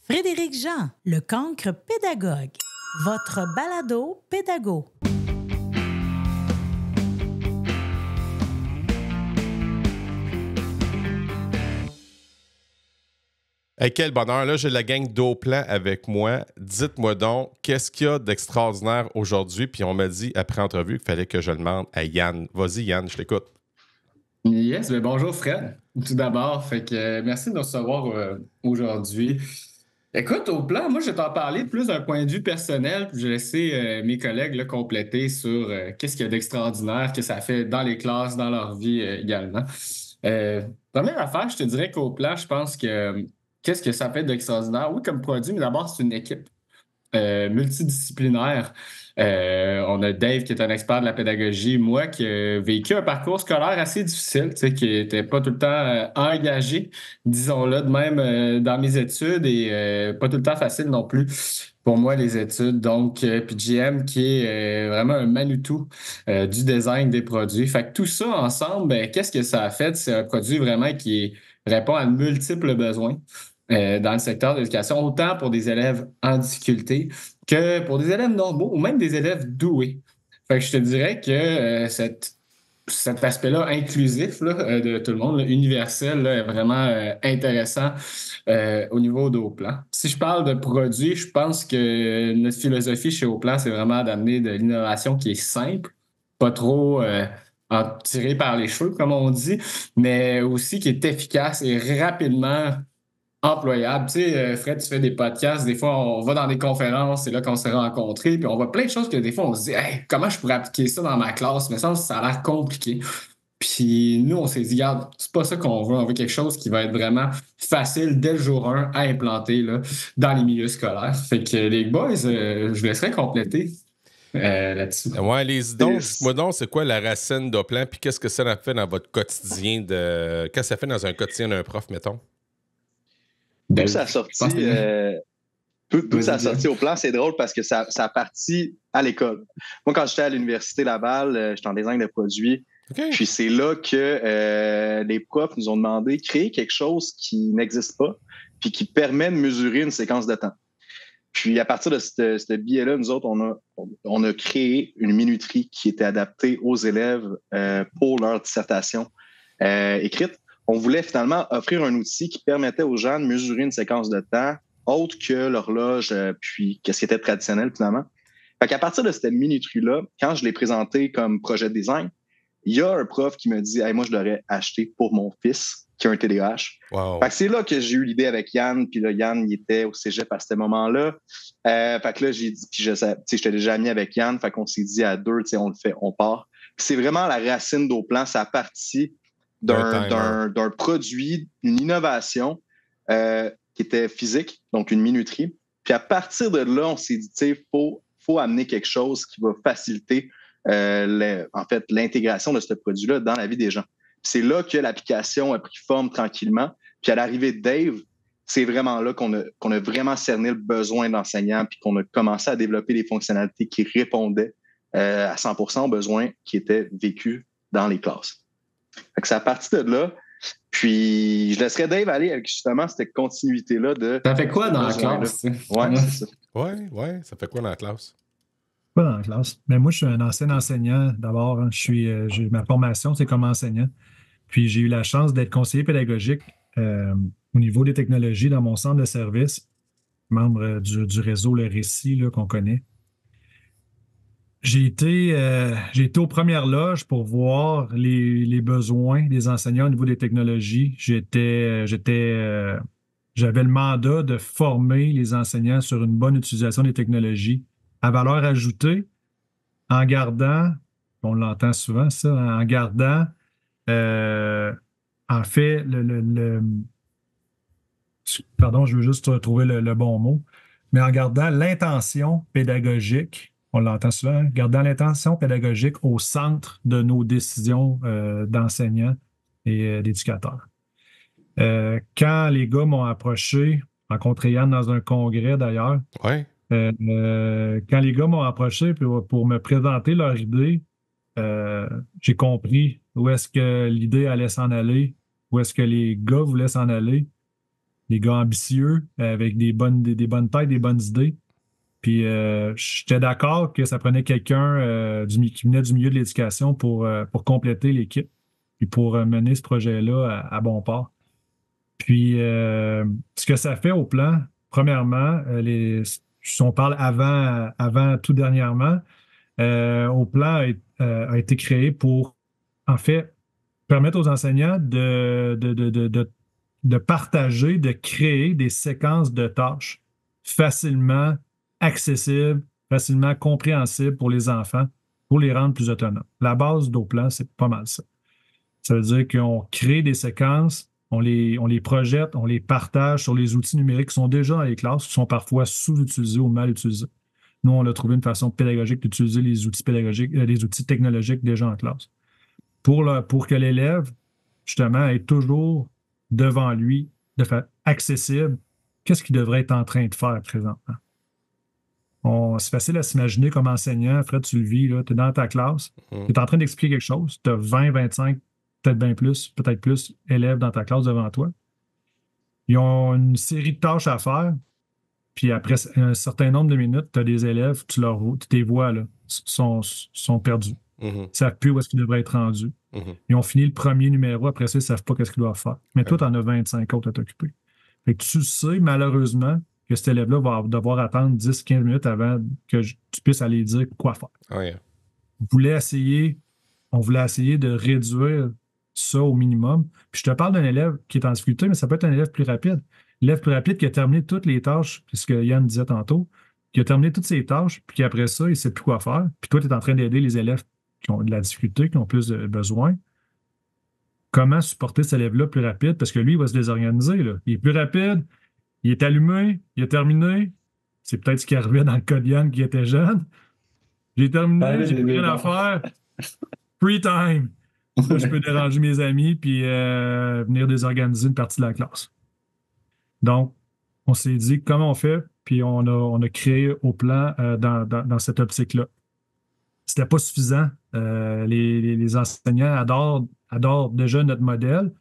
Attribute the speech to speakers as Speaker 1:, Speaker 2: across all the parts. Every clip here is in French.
Speaker 1: Frédéric Jean, le cancre pédagogue. Votre balado pédago.
Speaker 2: Hey, quel bonheur. Là, j'ai la gang d'Auplan avec moi. Dites-moi donc, qu'est-ce qu'il y a d'extraordinaire aujourd'hui? Puis on m'a dit, après entrevue, qu'il fallait que je le demande à Yann. Vas-y, Yann, je t'écoute.
Speaker 3: Yes, mais bonjour Fred, tout d'abord. Merci de nous recevoir aujourd'hui. Écoute, au plan, moi je vais t'en parler plus d'un point de vue personnel, puis je vais laisser mes collègues là, compléter sur qu'est-ce qu'il y a d'extraordinaire que ça fait dans les classes, dans leur vie également. Première affaire, je te dirais qu'au plan, je pense que qu'est-ce que ça fait d'extraordinaire? Oui, comme produit, mais d'abord, c'est une équipe multidisciplinaire. On a Dave qui est un expert de la pédagogie, moi qui ai vécu un parcours scolaire assez difficile, tu sais, qui n'était pas tout le temps engagé, disons-le, de même dans mes études et pas tout le temps facile non plus pour moi les études. Donc, puis JM qui est vraiment un Manitou du design des produits. Fait que tout ça ensemble, ben, qu'est-ce que ça a fait? C'est un produit vraiment qui répond à de multiples besoins dans le secteur de l'éducation, autant pour des élèves en difficulté que pour des élèves normaux ou même des élèves doués. Fait que je te dirais que cet aspect-là inclusif là, de tout le monde, là, universel, là, est vraiment intéressant au niveau d'Auplan. Si je parle de produits, je pense que notre philosophie chez Auplan, c'est vraiment d'amener de l'innovation qui est simple, pas trop tirée par les cheveux, comme on dit, mais aussi qui est efficace et rapidement employable. Tu sais, Fred, tu fais des podcasts, des fois, on va dans des conférences, c'est là qu'on s'est rencontrés, puis on voit plein de choses que des fois, on se dit, hey, comment je pourrais appliquer ça dans ma classe? Mais ça a l'air compliqué. Puis nous, on s'est dit, regarde, c'est pas ça qu'on veut. On veut quelque chose qui va être vraiment facile dès le jour 1 à implanter là, dans les milieux scolaires. Fait que les boys, je vous laisserai compléter là-dessus.
Speaker 2: Ouais, les dons, dites-moi donc, c'est quoi la racine d'Auplan? Puis qu'est-ce que ça fait dans votre quotidien de. Qu'est-ce que ça fait dans un quotidien d'un prof, mettons?
Speaker 4: D'où ça a sorti au plan, c'est drôle parce que ça a parti à l'école. Moi, quand j'étais à l'Université Laval, j'étais en design de produits. Okay. Puis c'est là que les profs nous ont demandé de créer quelque chose qui n'existe pas puis qui permet de mesurer une séquence de temps. Puis à partir de ce biais-là, nous autres, on a créé une minuterie qui était adaptée aux élèves pour leur dissertation écrite. On voulait finalement offrir un outil qui permettait aux gens de mesurer une séquence de temps autre que l'horloge, puis qu'est-ce qui était traditionnel finalement. Fait qu'à partir de cette minuterie-là, quand je l'ai présenté comme projet de design, il y a un prof qui me dit hey, « moi, je l'aurais acheté pour mon fils qui a un TDAH. Wow. » Fait que c'est là que j'ai eu l'idée avec Yann, puis là, Yann, il était au cégep à ce moment-là. Fait que là, j'ai dit, puis j'étais déjà ami avec Yann, fait qu'on s'est dit à deux, on le fait, on part. Puis c'est vraiment la racine d'Auplan, ça a parti d'un produit, une innovation qui était physique, donc une minuterie. Puis à partir de là, on s'est dit, faut amener quelque chose qui va faciliter l'intégration de ce produit-là dans la vie des gens. Puis c'est là que l'application a pris forme tranquillement. Puis à l'arrivée de Dave, c'est vraiment là qu'on a vraiment cerné le besoin d'enseignants puis qu'on a commencé à développer des fonctionnalités qui répondaient à 100% aux besoins qui étaient vécus dans les classes. Fait que c'est à partir de là. Puis, je laisserais Dave aller avec justement cette continuité-là de...
Speaker 3: Ça fait quoi dans la classe?
Speaker 4: Ouais, c'est ça.
Speaker 2: Ouais, ça fait quoi dans la classe?
Speaker 5: Pas dans la classe. Mais moi, je suis un ancien enseignant d'abord. Hein. J'ai ma formation, c'est comme enseignant. Puis, j'ai eu la chance d'être conseiller pédagogique au niveau des technologies dans mon centre de service, membre du réseau Le Récit là, qu'on connaît. J'ai été aux premières loges pour voir les besoins des enseignants au niveau des technologies. J'avais le mandat de former les enseignants sur une bonne utilisation des technologies à valeur ajoutée en gardant, on l'entend souvent ça, en gardant en fait pardon, je veux juste trouver le bon mot, mais en gardant l'intention pédagogique. On l'entend souvent, gardant l'intention pédagogique au centre de nos décisions d'enseignants et d'éducateurs. Quand les gars m'ont approché, rencontré Yann dans un congrès d'ailleurs,
Speaker 2: ouais.
Speaker 5: Quand les gars m'ont approché pour me présenter leur idée, j'ai compris où est-ce que l'idée allait s'en aller, où est-ce que les gars voulaient s'en aller. des gars ambitieux, avec des bonnes têtes, des bonnes idées. Puis j'étais d'accord que ça prenait quelqu'un qui venait du milieu de l'éducation pour compléter l'équipe et pour mener ce projet-là à bon port. Puis ce que ça fait au plan, premièrement, si on parle avant tout dernièrement, au plan a été créé pour, en fait, permettre aux enseignants de partager, de créer des séquences de tâches facilement accessibles, facilement compréhensibles pour les enfants, pour les rendre plus autonomes. La base d'Oplan, c'est pas mal ça. Ça veut dire qu'on crée des séquences, on les projette, on les partage sur les outils numériques qui sont déjà dans les classes, qui sont parfois sous-utilisés ou mal utilisés. Nous, on a trouvé une façon pédagogique d'utiliser les outils pédagogiques, les outils technologiques déjà en classe. Pour que l'élève, justement, ait toujours devant lui, de faire accessible, qu'est-ce qu'il devrait être en train de faire présentement. C'est facile à s'imaginer comme enseignant. Fred, tu le vis, tu es dans ta classe, tu es en train d'expliquer quelque chose, tu as 20, 25, peut-être plus élèves dans ta classe devant toi. Ils ont une série de tâches à faire, puis après un certain nombre de minutes, tu as des élèves, tu les vois, là, sont perdus. Ils ne savent plus où est-ce qu'ils devraient être rendus. Ils ont fini le premier numéro, après ça, ils ne savent pas qu'est-ce qu'ils doivent faire. Mais toi, tu en as 25 autres à t'occuper. Fait que tu sais, malheureusement, que cet élève-là va devoir attendre 10-15 minutes avant que tu puisses aller dire quoi faire.
Speaker 2: Oh yeah.
Speaker 5: On voulait essayer de réduire ça au minimum. Puis je te parle d'un élève qui est en difficulté, mais ça peut être un élève plus rapide. L'élève plus rapide qui a terminé toutes les tâches, c'est ce que Yann disait tantôt, qui a terminé toutes ses tâches, puis après ça, il ne sait plus quoi faire. Puis toi, tu es en train d'aider les élèves qui ont de la difficulté, qui ont plus de besoin. Comment supporter cet élève-là plus rapide? Parce que lui, il va se désorganiser, là. Il est plus rapide, il est allumé, il a terminé. C'est peut-être ce qui arrivait dans le cas de Yann qui était jeune. J'ai terminé, j'ai plus rien à faire. Free time. Là, je peux déranger mes amis puis venir désorganiser une partie de la classe. Donc, on s'est dit comment on fait, puis on a créé au plan dans cette optique-là. C'était pas suffisant. Les enseignants adorent déjà notre modèle,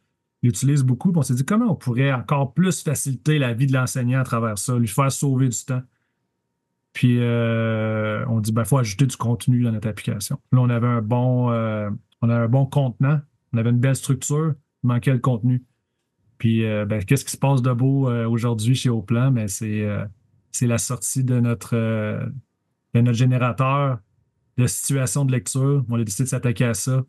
Speaker 5: ils l'utilisent beaucoup, puis on s'est dit comment on pourrait encore plus faciliter la vie de l'enseignant à travers ça, lui faire sauver du temps. Puis on dit, il faut ajouter du contenu dans notre application. Là, on avait un bon contenant, on avait une belle structure, il manquait le contenu. Puis, qu'est-ce qui se passe de beau aujourd'hui chez Oplan? C'est la sortie de notre générateur de situation de lecture. On a décidé de s'attaquer à ça.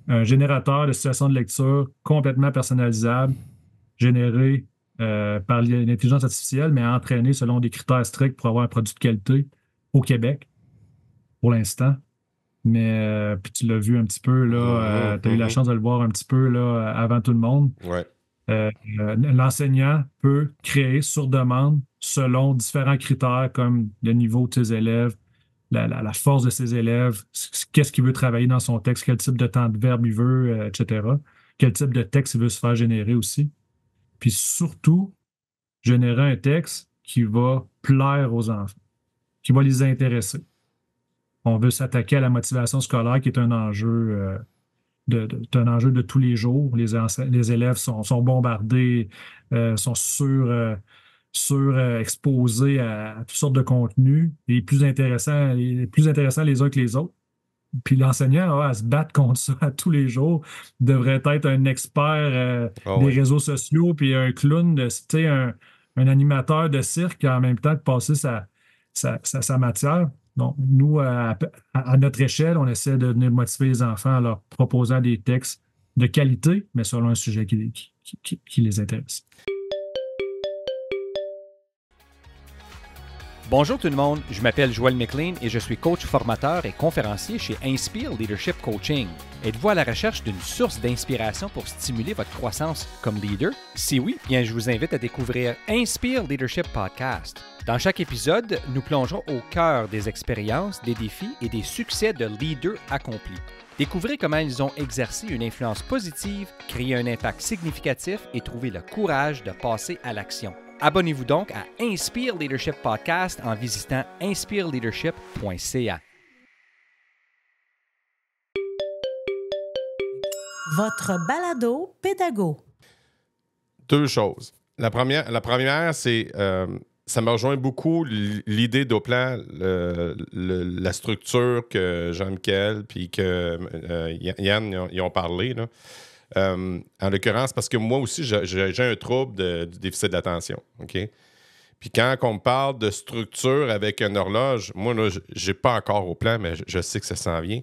Speaker 5: Un générateur de situation de lecture complètement personnalisable, généré par l'intelligence artificielle, mais entraîné selon des critères stricts pour avoir un produit de qualité au Québec, pour l'instant. Mais puis tu l'as vu un petit peu, là, tu as eu la chance de le voir un petit peu là, avant tout le monde.
Speaker 2: Ouais.
Speaker 5: L'enseignant peut créer sur demande selon différents critères comme le niveau de ses élèves, la force de ses élèves, qu'est-ce qu'il veut travailler dans son texte, quel type de temps de verbe il veut, etc. Quel type de texte il veut se faire générer aussi. Puis surtout, générer un texte qui va plaire aux enfants, qui va les intéresser. On veut s'attaquer à la motivation scolaire qui est un enjeu un enjeu de tous les jours. Les élèves sont bombardés, sont surexposés à toutes sortes de contenus, les plus intéressants les uns que les autres. Puis l'enseignant à se battre contre ça à tous les jours devrait être un expert des réseaux sociaux, puis un clown, un animateur de cirque en même temps de passer sa matière. Donc, nous, à notre échelle, on essaie de venir motiver les enfants en leur proposant des textes de qualité, mais selon un sujet qui les intéresse.
Speaker 6: Bonjour tout le monde, je m'appelle Joël McLean et je suis coach formateur et conférencier chez Inspire Leadership Coaching. Êtes-vous à la recherche d'une source d'inspiration pour stimuler votre croissance comme leader? Si oui, bien je vous invite à découvrir Inspire Leadership Podcast. Dans chaque épisode, nous plongerons au cœur des expériences, des défis et des succès de leaders accomplis. Découvrez comment ils ont exercé une influence positive, créé un impact significatif et trouvé le courage de passer à l'action. Abonnez-vous donc à Inspire Leadership Podcast en visitant inspireleadership.ca.
Speaker 1: Votre balado pédago.
Speaker 2: Deux choses. La première, c'est... ça me rejoint beaucoup l'idée d'Oplan, la structure que Jean-Michel puis que Yann ils ont parlé. Là. En l'occurrence, parce que moi aussi, j'ai un trouble du déficit d'attention. OK? Puis quand on me parle de structure avec une horloge, moi, là, j'ai pas encore Oplan, mais je sais que ça s'en vient.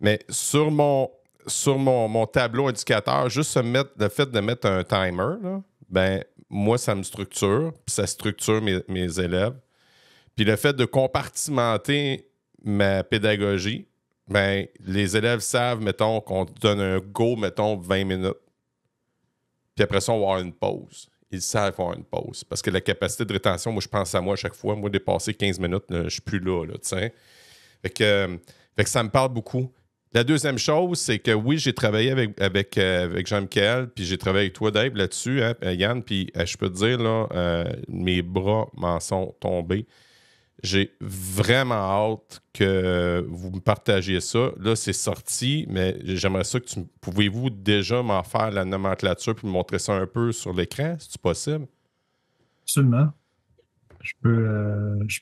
Speaker 2: Mais sur mon tableau indicateur, juste le fait de mettre un timer, là, ben moi, ça me structure, puis ça structure mes élèves. Puis le fait de compartimenter ma pédagogie, ben les élèves savent, mettons, qu'on donne un go, mettons, 20 minutes. Puis après ça, on va avoir une pause. Ils savent avoir une pause. Parce que la capacité de rétention, moi, je pense à moi à chaque fois. Moi, dépasser 15 minutes, là, je suis plus là, tu sais. Fait que ça me parle beaucoup. La deuxième chose, c'est que oui, j'ai travaillé avec Jean-Michel, puis j'ai travaillé avec toi, Dave, là-dessus, hein, Yann, puis je peux te dire, là, mes bras m'en sont tombés. J'ai vraiment hâte que vous me partagiez ça. Là, c'est sorti, mais j'aimerais ça que pouvez-vous déjà m'en faire la nomenclature puis me montrer ça un peu sur l'écran, si c'est possible?
Speaker 5: Absolument. Je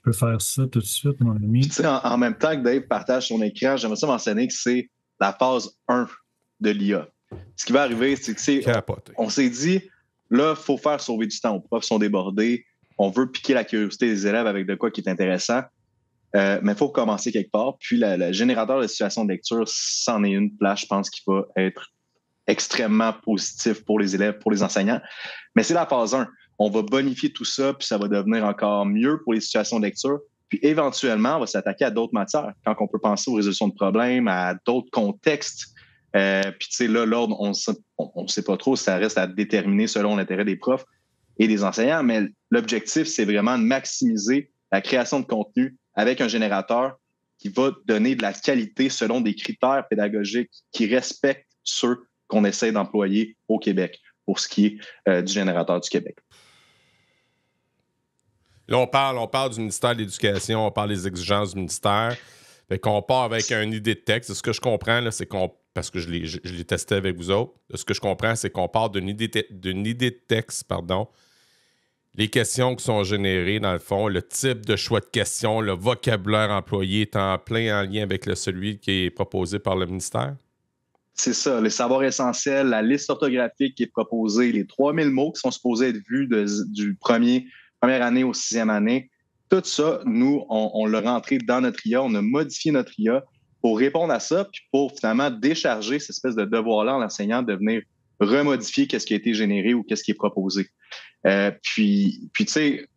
Speaker 5: peux faire ça tout de suite, mon ami.
Speaker 4: Tu sais, en même temps que Dave partage son écran, j'aimerais ça mentionner que c'est la phase 1 de l'IA. Ce qui va arriver, c'est que on s'est dit, là, il faut faire sauver du temps. Les profs sont débordés. On veut piquer la curiosité des élèves avec de quoi qui est intéressant. Mais il faut commencer quelque part. Puis, le générateur de situation de lecture, c'en est une place, je pense, qui va être extrêmement positif pour les élèves, pour les enseignants. Mais c'est la phase 1. On va bonifier tout ça, puis ça va devenir encore mieux pour les situations de lecture. Puis éventuellement, on va s'attaquer à d'autres matières, quand on peut penser aux résolutions de problèmes, à d'autres contextes. Puis tu sais, là, l'ordre, on ne sait pas trop, ça reste à déterminer selon l'intérêt des profs et des enseignants, mais l'objectif, c'est vraiment de maximiser la création de contenu avec un générateur qui va donner de la qualité selon des critères pédagogiques qui respectent ceux qu'on essaie d'employer au Québec pour ce qui est du générateur du Québec.
Speaker 2: Là, on parle du ministère de l'Éducation, on parle des exigences du ministère. Fait qu'on part avec une idée de texte. Ce que je comprends, là, c'est parce que je l'ai testé avec vous autres, ce que je comprends, c'est qu'on part d'une idée de texte, pardon. Les questions qui sont générées, dans le fond, le type de choix de questions, le vocabulaire employé est en plein en lien avec celui qui est proposé par le ministère?
Speaker 4: C'est ça, les savoirs essentiels, la liste orthographique qui est proposée, les 3000 mots qui sont supposés être vus du première année au 6e année. Tout ça, nous, on l'a rentré dans notre IA, on a modifié notre IA pour répondre à ça, puis pour finalement décharger cette espèce de devoir-là en l'enseignant de venir remodifier qu'est-ce qui a été généré ou qu'est-ce qui est proposé. Puis tu sais,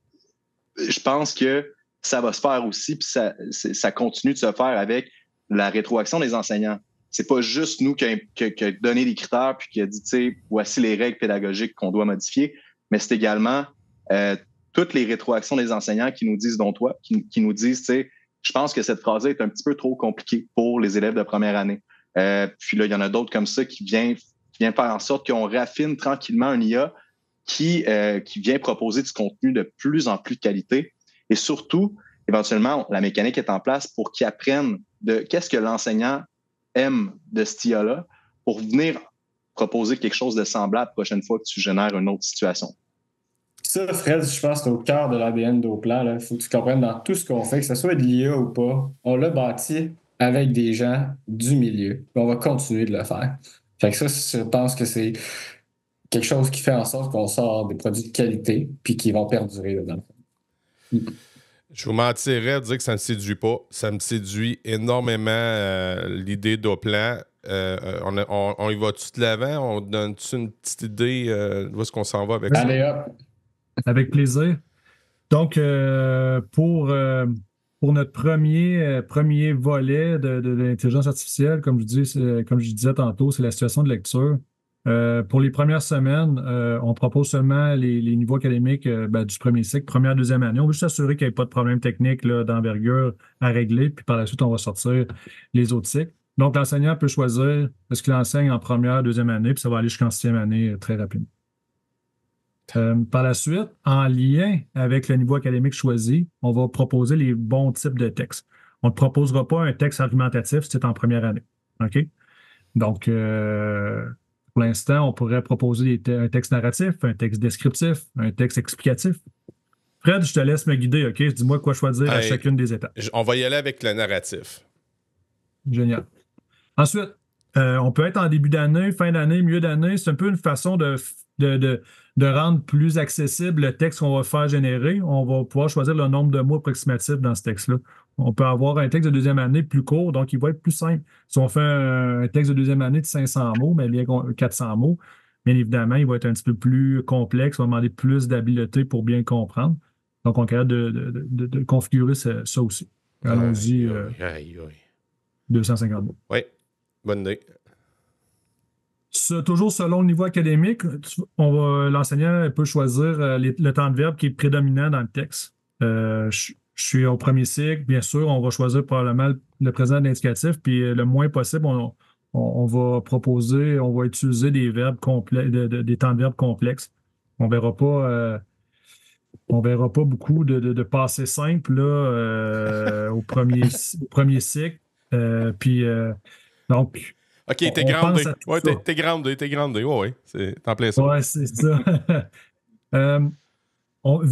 Speaker 4: je pense que ça va se faire aussi, puis ça continue de se faire avec la rétroaction des enseignants. C'est pas juste nous qui a donné les critères puis qui a dit, tu sais, voici les règles pédagogiques qu'on doit modifier, mais c'est également toutes les rétroactions des enseignants qui nous disent, dont toi, qui nous disent, tu sais, je pense que cette phrase-là est un petit peu trop compliquée pour les élèves de première année. Puis là, il y en a d'autres comme ça qui viennent faire en sorte qu'on raffine tranquillement un IA qui vient proposer du contenu de plus en plus de qualité. Et surtout, éventuellement, la mécanique est en place pour qu'ils apprennent de qu'est-ce que l'enseignant aime de cet IA-là pour venir proposer quelque chose de semblable la prochaine fois que tu génères une autre situation.
Speaker 3: Ça, Fred, je pense que c'est au cœur de l'ADN d'Oplan. Il faut que tu comprennes dans tout ce qu'on fait, que ce soit de l'IA ou pas, on l'a bâti avec des gens du milieu. Puis on va continuer de le faire. Fait que ça, je pense que c'est quelque chose qui fait en sorte qu'on sort des produits de qualité puis qui vont perdurer là, dans le fond.
Speaker 2: Je vous mentirais à dire que ça ne me séduit pas. Ça me séduit énormément l'idée d'Oplan. On y va-tu de l'avant? On donne-tu une petite idée d'où est-ce qu'on s'en va avec ça?
Speaker 3: Allez, hop!
Speaker 5: Avec plaisir. Donc, pour notre premier volet de l'intelligence artificielle, comme je disais tantôt, c'est la situation de lecture. Pour les premières semaines, on propose seulement les niveaux académiques du premier cycle, première, deuxième année. On veut juste s'assurer qu'il n'y ait pas de problème technique là, d'envergure à régler, puis par la suite, on va sortir les autres cycles. Donc, l'enseignant peut choisir est-ce qu'il enseigne en première, deuxième année, puis ça va aller jusqu'en sixième année très rapidement. Par la suite, en lien avec le niveau académique choisi, on va proposer les bons types de textes. On ne te proposera pas un texte argumentatif si tu es en première année. OK? Donc, Pour l'instant, on pourrait proposer un texte narratif, un texte descriptif, un texte explicatif. Fred, je te laisse me guider, OK? Dis-moi quoi choisir à chacune des étapes.
Speaker 2: On va y aller avec le narratif.
Speaker 5: Génial. Ensuite, on peut être en début d'année, fin d'année, milieu d'année. C'est un peu une façon de rendre plus accessible le texte qu'on va faire générer. On va pouvoir choisir le nombre de mots approximatifs dans ce texte-là. On peut avoir un texte de deuxième année plus court, donc il va être plus simple. Si on fait un texte de deuxième année de 500 mots, mais bien 400 mots, bien évidemment, il va être un petit peu plus complexe, on va demander plus d'habileté pour bien comprendre. Donc, on est capable de configurer ça aussi. Allons-y. 250 mots.
Speaker 2: Oui, bonne idée.
Speaker 5: Toujours selon le niveau académique, l'enseignant peut choisir le temps de verbe qui est prédominant dans le texte. Je suis au premier cycle, bien sûr, on va choisir probablement le présent de l'indicatif, puis le moins possible, on va proposer, on va utiliser des verbes des temps de verbe complexes. On verra pas beaucoup de passés simples là, au premier cycle. Donc,
Speaker 2: OK, t'es groundé. Ouais, t'es groundé. Ouais, t'en plein ça.
Speaker 5: Ouais, c'est ça.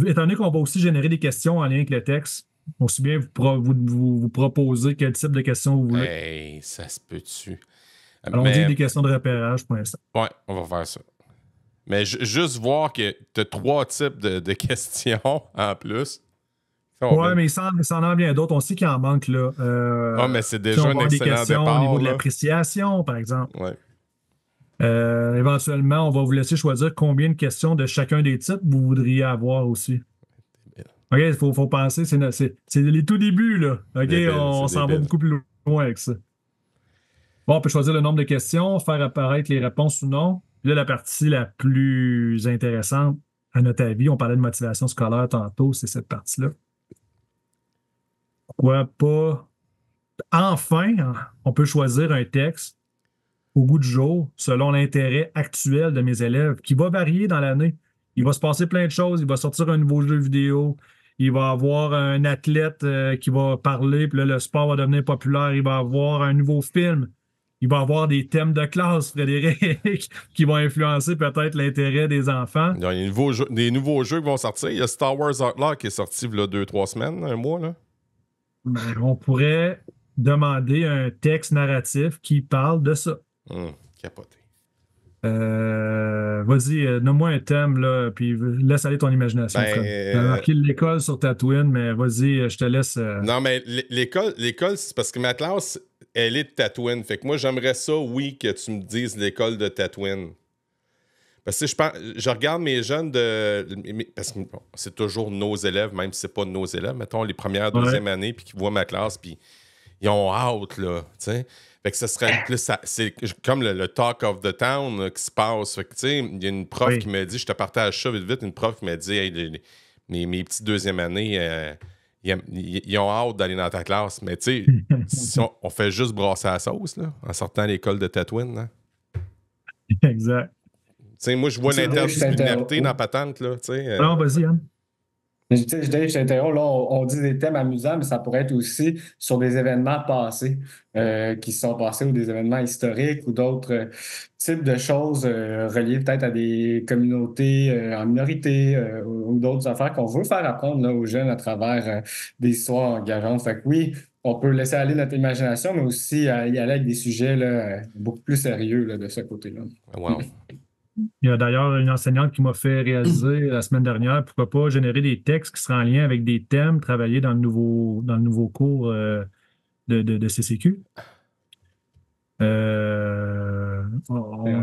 Speaker 5: Étant donné qu'on va aussi générer des questions en lien avec le texte, aussi bien vous proposer quel type de questions vous voulez.
Speaker 2: Hey, ça se peut-tu?
Speaker 5: Allons-y des questions de repérage pour l'instant.
Speaker 2: Ouais, on va faire ça. Mais juste voir que tu as 3 types de questions en plus.
Speaker 5: Oui, mais il s'en en vient d'autres. On sait qu'il en manque, là.
Speaker 2: Mais c'est déjà un excellent départ.
Speaker 5: Au niveau de l'appréciation, par exemple.
Speaker 2: Ouais.
Speaker 5: Éventuellement, on va vous laisser choisir combien de questions de chacun des types vous voudriez avoir aussi. OK, il faut penser, c'est les tout débuts, là. OK, on s'en va beaucoup plus loin avec ça. Bon, on peut choisir le nombre de questions, faire apparaître les réponses ou non. Puis là, la partie la plus intéressante, à notre avis, on parlait de motivation scolaire tantôt, c'est cette partie-là. Pourquoi pas? Enfin, on peut choisir un texte au goût du jour, selon l'intérêt actuel de mes élèves, qui va varier dans l'année. Il va se passer plein de choses. Il va sortir un nouveau jeu vidéo. Il va avoir un athlète qui va parler, puis là, le sport va devenir populaire. Il va avoir un nouveau film. Il va avoir des thèmes de classe, Frédéric, qui vont influencer peut-être l'intérêt des enfants.
Speaker 2: Il y a des nouveaux jeux qui vont sortir. Il y a Star Wars Outlaw qui est sorti il y a 2-3 semaines, un mois, là.
Speaker 5: On pourrait demander un texte narratif qui parle de ça.
Speaker 2: Capoté.
Speaker 5: Vas-y, nomme-moi un thème, là, puis laisse aller ton imagination. Tu as marqué l'école sur Tatooine, mais vas-y, je te laisse.
Speaker 2: Non, mais l'école, c'est parce que ma classe, elle est de Tatooine. Fait que moi, j'aimerais ça, oui, que tu me dises l'école de Tatooine. Parce que je regarde mes jeunes parce que c'est toujours nos élèves, même si c'est pas nos élèves, mettons les premières, deuxième année, puis qui voient ma classe, puis ils ont hâte, là, tu sais. Fait que ce serait plus... C'est comme le talk of the town là, qui se passe. Fait que, tu sais, il y a une prof qui m'a dit, je te partage ça vite, une prof qui m'a dit, hey, mes petits deuxième année, ils ont hâte d'aller dans ta classe. Mais tu sais, si on fait juste brasser la sauce, là, en sortant à l'école de Tatooine, là.
Speaker 5: Exact.
Speaker 2: T'sais, moi, je vois l'interdisciplinarité dans la patente. Là,
Speaker 5: non, vas-y, Anne.
Speaker 3: Je t'interromps, là, on dit des thèmes amusants, mais ça pourrait être aussi sur des événements passés qui se sont passés ou des événements historiques ou d'autres types de choses reliées peut-être à des communautés en minorité ou d'autres affaires qu'on veut faire apprendre là, aux jeunes à travers des histoires engageantes. Fait que oui, on peut laisser aller notre imagination, mais aussi y aller avec des sujets là, beaucoup plus sérieux là, de ce côté-là.
Speaker 2: Wow.
Speaker 5: Il y a d'ailleurs une enseignante qui m'a fait réaliser la semaine dernière, pourquoi pas générer des textes qui seraient en lien avec des thèmes travaillés dans le nouveau cours de CCQ. On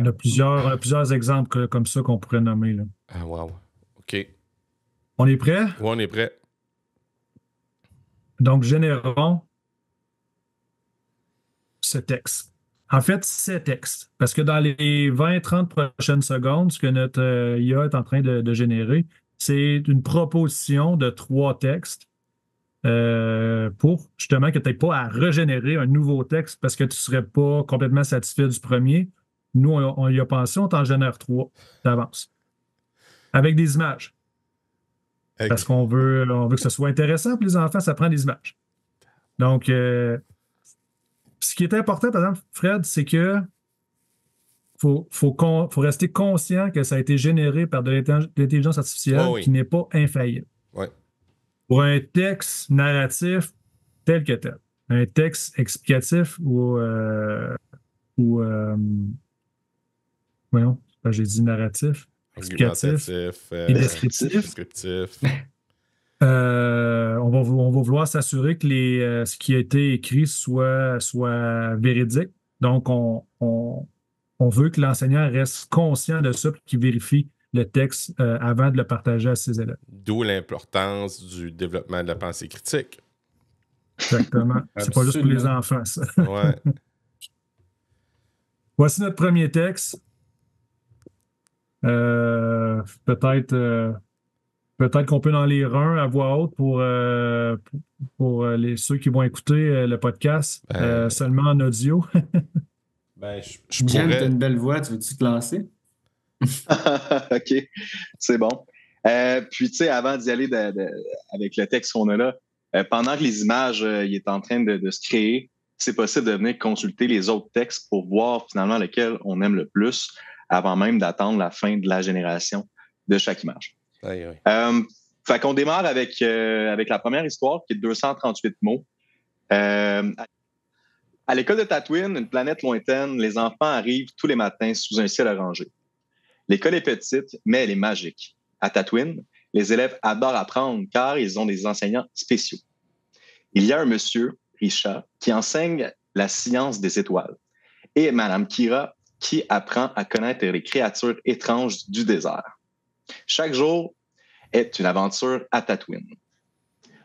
Speaker 5: a plusieurs exemples comme ça qu'on pourrait nommer. Là.
Speaker 2: Ah, wow. OK.
Speaker 5: On est prêt?
Speaker 2: Oui, on est prêt.
Speaker 5: Donc, générons ce texte. En fait, c'est texte. Parce que dans les 20-30 prochaines secondes, ce que notre IA est en train de générer, c'est une proposition de 3 textes pour justement que tu n'aies pas à régénérer un nouveau texte parce que tu ne serais pas complètement satisfait du premier. Nous, on y a pensé, on t'en génère 3 d'avance. Avec des images. Okay. Parce qu'on veut que ce soit intéressant pour les enfants, ça prend des images. Donc, ce qui est important, par exemple, Fred, c'est que faut rester conscient que ça a été généré par de l'intelligence artificielle qui n'est pas infaillible.
Speaker 2: Oui.
Speaker 5: Pour un texte narratif tel que tel, un texte explicatif voyons, j'ai dit narratif, explicatif et descriptif. On va vouloir s'assurer que ce qui a été écrit soit véridique. Donc, on veut que l'enseignant reste conscient de ça et qu'il vérifie le texte avant de le partager à ses élèves.
Speaker 2: D'où l'importance du développement de la pensée critique.
Speaker 5: Exactement. C'est pas juste pour les enfants, ça.
Speaker 2: Ouais.
Speaker 5: Voici notre premier texte. Peut-être qu'on peut en lire un à voix haute pour ceux qui vont écouter le podcast seulement en audio.
Speaker 3: Je pourrais... t'as une belle voix, tu veux-tu te lancer?
Speaker 4: OK, c'est bon. Puis, tu sais, avant d'y aller avec le texte qu'on a là, pendant que les images il est en train de se créer, c'est possible de venir consulter les autres textes pour voir finalement lequel on aime le plus avant même d'attendre la fin de la génération de chaque image.
Speaker 2: Oui.
Speaker 4: Fait qu'on démarre avec la première histoire qui est de 238 mots. À l'école de Tatooine, une planète lointaine, les enfants arrivent tous les matins sous un ciel orangé. L'école est petite, mais elle est magique. À Tatooine, les élèves adorent apprendre car ils ont des enseignants spéciaux. Il y a un monsieur, Risha, qui enseigne la science des étoiles et Madame Kira qui apprend à connaître les créatures étranges du désert. Chaque jour est une aventure à Tatooine.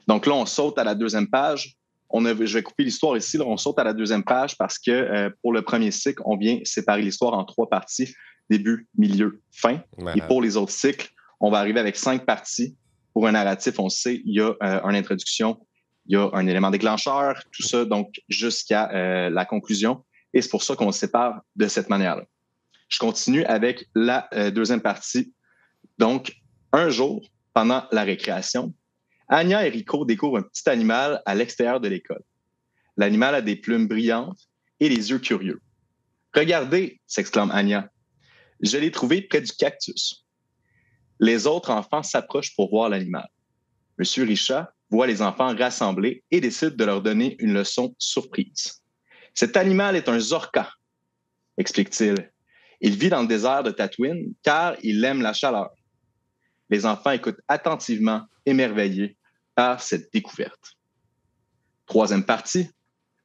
Speaker 4: Donc là, on saute à la deuxième page. Je vais couper l'histoire ici. Là, on saute à la deuxième page parce que pour le premier cycle, on vient séparer l'histoire en 3 parties, début, milieu, fin. Et pour les autres cycles, on va arriver avec 5 parties. Pour un narratif, on sait, il y a une introduction, il y a un élément déclencheur, tout ça, donc jusqu'à la conclusion. Et c'est pour ça qu'on le sépare de cette manière-là. Je continue avec la deuxième partie. Donc, un jour, pendant la récréation, Anya et Rico découvrent un petit animal à l'extérieur de l'école. L'animal a des plumes brillantes et les yeux curieux. « Regardez !» s'exclame Anya. « Je l'ai trouvé près du cactus. » Les autres enfants s'approchent pour voir l'animal. Monsieur Risha voit les enfants rassemblés et décide de leur donner une leçon surprise. « Cet animal est un Zorka, explique-t-il. Il vit dans le désert de Tatooine car il aime la chaleur. » Les enfants écoutent attentivement, émerveillés par cette découverte. Troisième partie.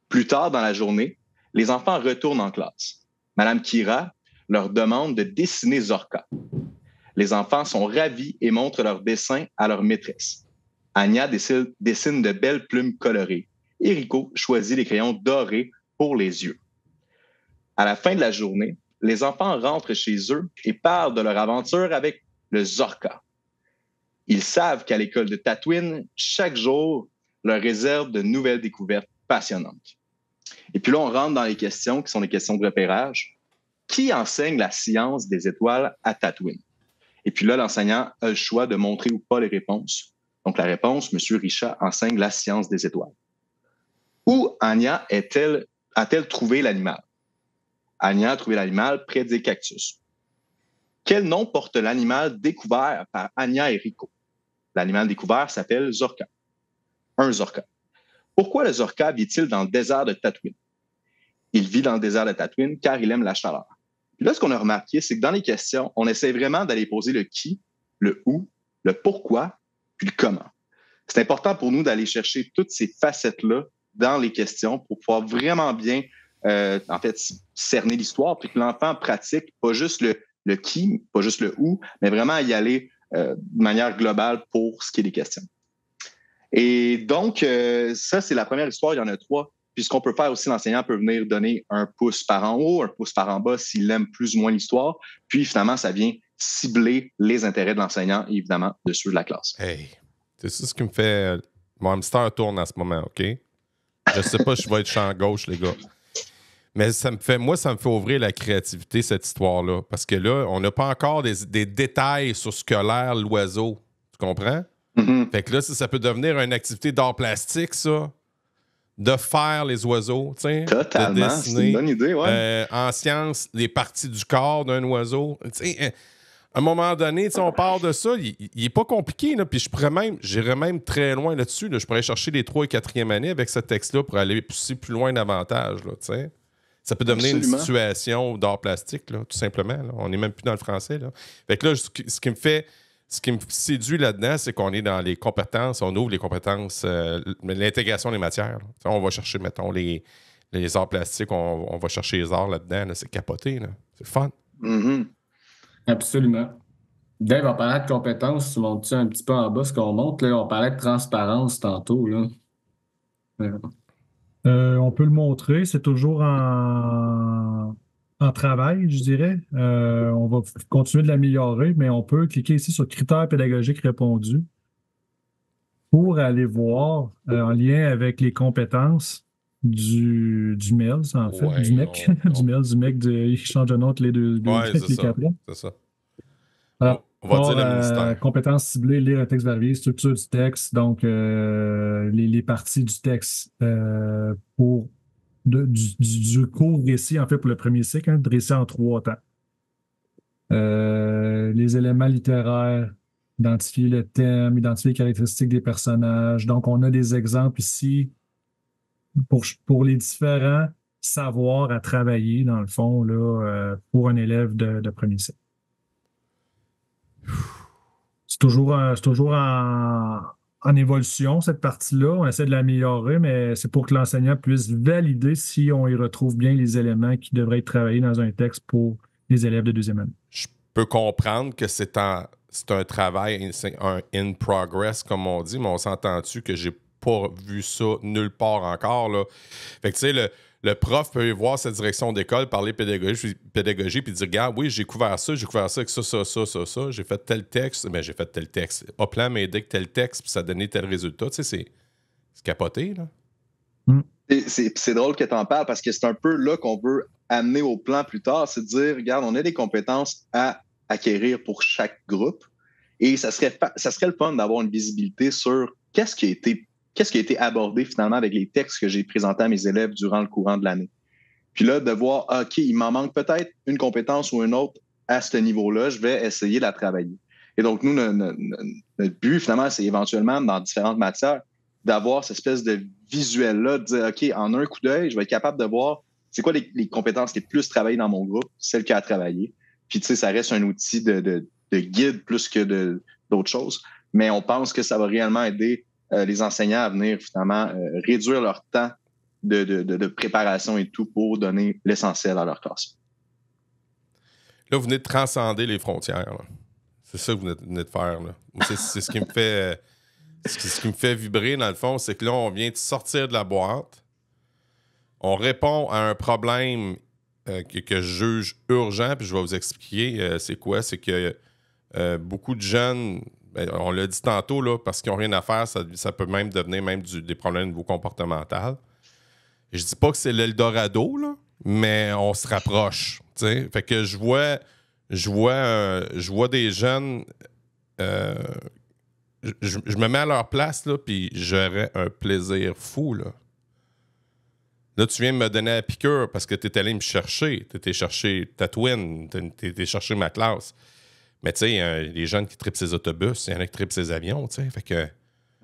Speaker 4: Plus tard dans la journée, les enfants retournent en classe. Madame Kira leur demande de dessiner Zorka. Les enfants sont ravis et montrent leurs dessins à leur maîtresse. Anya dessine de belles plumes colorées et Rico choisit les crayons dorés pour les yeux. À la fin de la journée, les enfants rentrent chez eux et parlent de leur aventure avec le Zorka. Ils savent qu'à l'école de Tatooine, chaque jour leur réserve de nouvelles découvertes passionnantes. Et puis là, on rentre dans les questions qui sont des questions de repérage. Qui enseigne la science des étoiles à Tatooine? Et puis là, l'enseignant a le choix de montrer ou pas les réponses. Donc la réponse, M. Risha enseigne la science des étoiles. Où Anya a-t-elle trouvé l'animal? Anya a trouvé l'animal près des cactus. Quel nom porte l'animal découvert par Anya et Rico? L'animal découvert s'appelle Zorka. Un Zorka. Pourquoi le Zorka vit-il dans le désert de Tatooine? Il vit dans le désert de Tatooine car il aime la chaleur. Puis là, ce qu'on a remarqué, c'est que dans les questions, on essaie vraiment d'aller poser le qui, le où, le pourquoi, puis le comment. C'est important pour nous d'aller chercher toutes ces facettes-là dans les questions pour pouvoir vraiment bien, cerner l'histoire, puis que l'enfant pratique pas juste le qui, pas juste le où, mais vraiment y aller de manière globale pour ce qui est des questions. Et donc, ça, c'est la première histoire. Il y en a 3. Puis ce qu'on peut faire aussi, l'enseignant peut venir donner un pouce par en haut, un pouce par en bas s'il aime plus ou moins l'histoire. Puis finalement, ça vient cibler les intérêts de l'enseignant et évidemment de ceux de la classe.
Speaker 2: Hey, c'est ça ce qui me fait... Mon hamster tourne en ce moment, OK? Je sais pas si je vais être champ gauche, les gars. Mais ça me fait ouvrir la créativité, cette histoire-là. Parce que là, on n'a pas encore des détails sur ce que l'air l'oiseau. Tu comprends?
Speaker 4: Mm-hmm.
Speaker 2: Fait que là, ça peut devenir une activité d'art plastique, ça. de faire les oiseaux, tu sais,
Speaker 4: Totalement,
Speaker 2: de dessiner.
Speaker 4: c'est une bonne idée, ouais.
Speaker 2: En sciences, les parties du corps d'un oiseau. Tu sais, à un moment donné, on part de ça, il n'est pas compliqué, là, puis j'irais même très loin là-dessus. Là. Je pourrais chercher les 3 et 4e années avec ce texte-là pour aller pousser plus loin davantage, là, tu sais. Ça peut devenir une situation d'art plastique, là, tout simplement. Là. On n'est même plus dans le français. Là. Fait que là, ce qui me séduit là-dedans, c'est qu'on est dans les compétences, on ouvre les compétences, l'intégration des matières. On va chercher, mettons, les arts plastiques, on va chercher les arts là-dedans. Là, c'est capoté, là. C'est fun.
Speaker 4: Mm-hmm.
Speaker 3: Absolument. Dave, on parlait de compétences, tu montes-tu un petit peu en bas ce qu'on monte? Là, on parlait de transparence tantôt. Là.
Speaker 5: On peut le montrer, c'est toujours en travail, je dirais. On va continuer de l'améliorer, mais on peut cliquer ici sur critères pédagogiques répondus pour aller voir en lien avec les compétences du MELS, en fait, du MEC, du MELS, du MEC, il change de nom tous les deux,
Speaker 2: c'est ça. C'est ça.
Speaker 5: Alors,
Speaker 2: on va dire le ministère.
Speaker 5: Compétences ciblées, lire un texte varié, structure du texte, donc les parties du texte pour du court récit, en fait, pour le premier cycle, hein, de récit en 3 temps. Les éléments littéraires, identifier le thème, identifier les caractéristiques des personnages. Donc, on a des exemples ici pour les différents savoirs à travailler, dans le fond, là, pour un élève de premier cycle. C'est toujours en évolution, cette partie-là. On essaie de l'améliorer, mais c'est pour que l'enseignant puisse valider si on y retrouve bien les éléments qui devraient être travaillés dans un texte pour les élèves de 2e année.
Speaker 2: Je peux comprendre que c'est un travail, un in progress, comme on dit, mais on s'entend-tu que j'ai pas vu ça nulle part encore, là. Fait que, tu sais, le prof peut voir sa direction d'école, parler pédagogie puis dire, regarde, oui, j'ai couvert ça avec ça. J'ai fait tel texte. Hoplan m'a aidé avec tel texte, puis ça a donné tel résultat. Tu sais, c'est capoté, là.
Speaker 4: C'est drôle que tu en parles parce que c'est un peu là qu'on veut amener au plan plus tard, c'est de dire, regarde, on a des compétences à acquérir pour chaque groupe et ça serait le fun d'avoir une visibilité sur qu'est-ce qui a été abordé finalement avec les textes que j'ai présentés à mes élèves durant le courant de l'année. Puis là, de voir, OK, il m'en manque peut-être une compétence ou une autre à ce niveau-là, je vais essayer de la travailler. Et donc, nous, notre but, finalement, c'est éventuellement, dans différentes matières, d'avoir cette espèce de visuel-là, de dire, OK, en un coup d'œil, je vais être capable de voir c'est quoi les compétences les plus travaillées dans mon groupe, celles qui a travaillé. Puis, tu sais, ça reste un outil de guide plus que d'autres choses. Mais on pense que ça va réellement aider les enseignants à venir, finalement, réduire leur temps de préparation et tout pour donner l'essentiel à leur classe.
Speaker 2: Là, vous venez de transcender les frontières. Là. C'est ça que vous venez de faire. Là. C'est ce qui me fait... Ce qui me fait vibrer, dans le fond, c'est que là, on vient de sortir de la boîte. On répond à un problème que je juge urgent, puis je vais vous expliquer c'est quoi. C'est que beaucoup de jeunes, on l'a dit tantôt, là, parce qu'ils n'ont rien à faire, ça peut même devenir des problèmes de niveau comportemental. Et je dis pas que c'est l'Eldorado, là, mais on se rapproche. T'sais. Fait que je vois des jeunes... Je me mets à leur place, là, puis j'aurais un plaisir fou, là. Là, tu viens de me donner la piqûre parce que tu es allé me chercher. Tu étais chercher ta twin, tu étais chercher ma classe. Mais tu sais, les jeunes qui trippent ses autobus, il y en a qui trippent ses avions, tu sais. Fait que...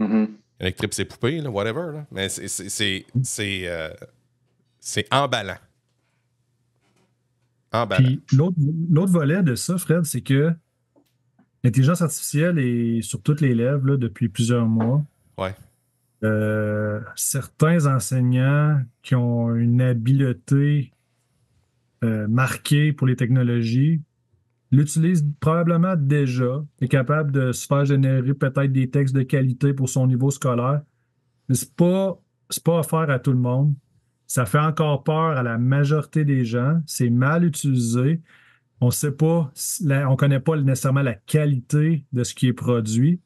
Speaker 2: Il y en a qui trippent ses poupées, là, whatever, là. Mais c'est emballant.
Speaker 5: Puis l'autre volet de ça, Fred, c'est que l'intelligence artificielle est sur toutes les lèvres là, depuis plusieurs mois.
Speaker 2: Ouais.
Speaker 5: Certains enseignants qui ont une habileté marquée pour les technologies l'utilisent probablement déjà, est capable de se faire générer peut-être des textes de qualité pour son niveau scolaire. Mais c'est pas offert à tout le monde. Ça fait encore peur à la majorité des gens. C'est mal utilisé. On sait pas, on connaît pas nécessairement la qualité de ce qui est produit.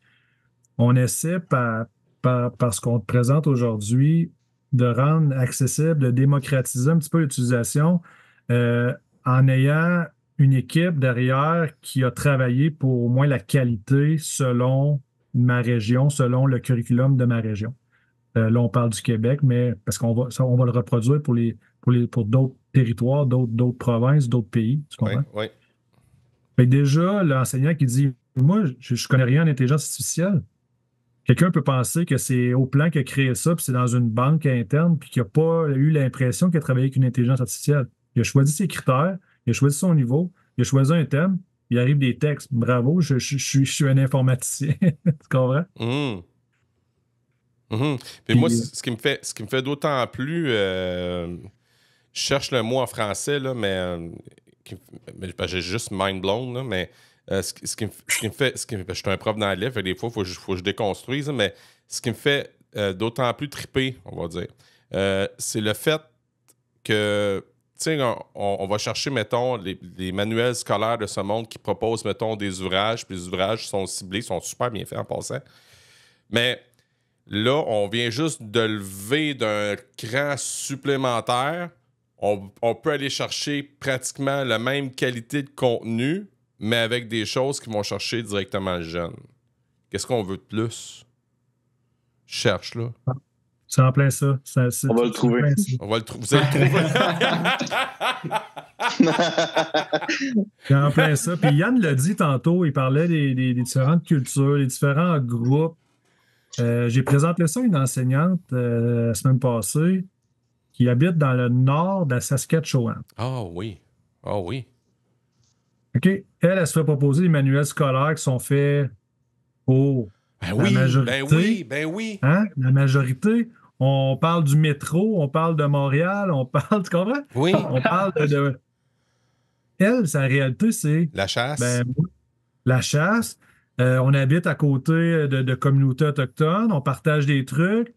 Speaker 5: On essaie par ce qu'on te présente aujourd'hui de rendre accessible, de démocratiser un petit peu l'utilisation en ayant une équipe derrière qui a travaillé pour au moins la qualité selon ma région, selon le curriculum de ma région. Là, on parle du Québec, mais parce qu'on va le reproduire pour d'autres territoires, d'autres provinces, d'autres pays. Tu
Speaker 2: Oui,
Speaker 5: comprends?
Speaker 2: oui.
Speaker 5: Fait que déjà, l'enseignant qui dit moi, je ne connais rien en intelligence artificielle. Quelqu'un peut penser que c'est Oplan qui a créé ça, puis c'est dans une banque interne, puis qu'il n'a pas eu l'impression qu'il a travaillé avec une intelligence artificielle. Il a choisi ses critères, il a choisi son niveau, il a choisi un thème, il arrive des textes. Bravo, je suis un informaticien. Tu comprends?
Speaker 2: Puis moi, ce qui me fait d'autant plus. Je cherche le mot en français, là, mais j'ai juste mind blown, là, mais ce qui me fait. Je suis un prof d'anglais, fait que des fois, il faut que je déconstruise, là, mais ce qui me fait d'autant plus triper, on va dire, c'est le fait que. Tu sais, on va chercher, mettons, les manuels scolaires de ce monde qui proposent, mettons, des ouvrages, puis les ouvrages sont ciblés, sont super bien faits en passant. Mais là, on vient juste de lever d'un cran supplémentaire. On peut aller chercher pratiquement la même qualité de contenu, mais avec des choses qui vont chercher directement le jeune. Qu'est-ce qu'on veut de plus? Je cherche, là.
Speaker 5: C'est en plein ça.
Speaker 4: On va le trouver.
Speaker 2: On va le trouver. Vous allez le trouver.
Speaker 5: C'est en plein ça. Puis Yann l'a dit tantôt, il parlait des différentes cultures, des différents groupes. J'ai présenté ça à une enseignante la semaine passée qui habite dans le nord de la Saskatchewan.
Speaker 2: Ah oui. Ah oui.
Speaker 5: OK. Elle se fait proposer des manuels scolaires qui sont faits pour la majorité.
Speaker 2: Ben oui.
Speaker 5: Hein? La majorité. On parle du métro, on parle de Montréal, on parle, tu comprends?
Speaker 2: Oui.
Speaker 5: On parle de... Elle, sa réalité, c'est...
Speaker 2: La chasse.
Speaker 5: La chasse. On habite à côté de communautés autochtones, on partage des trucs,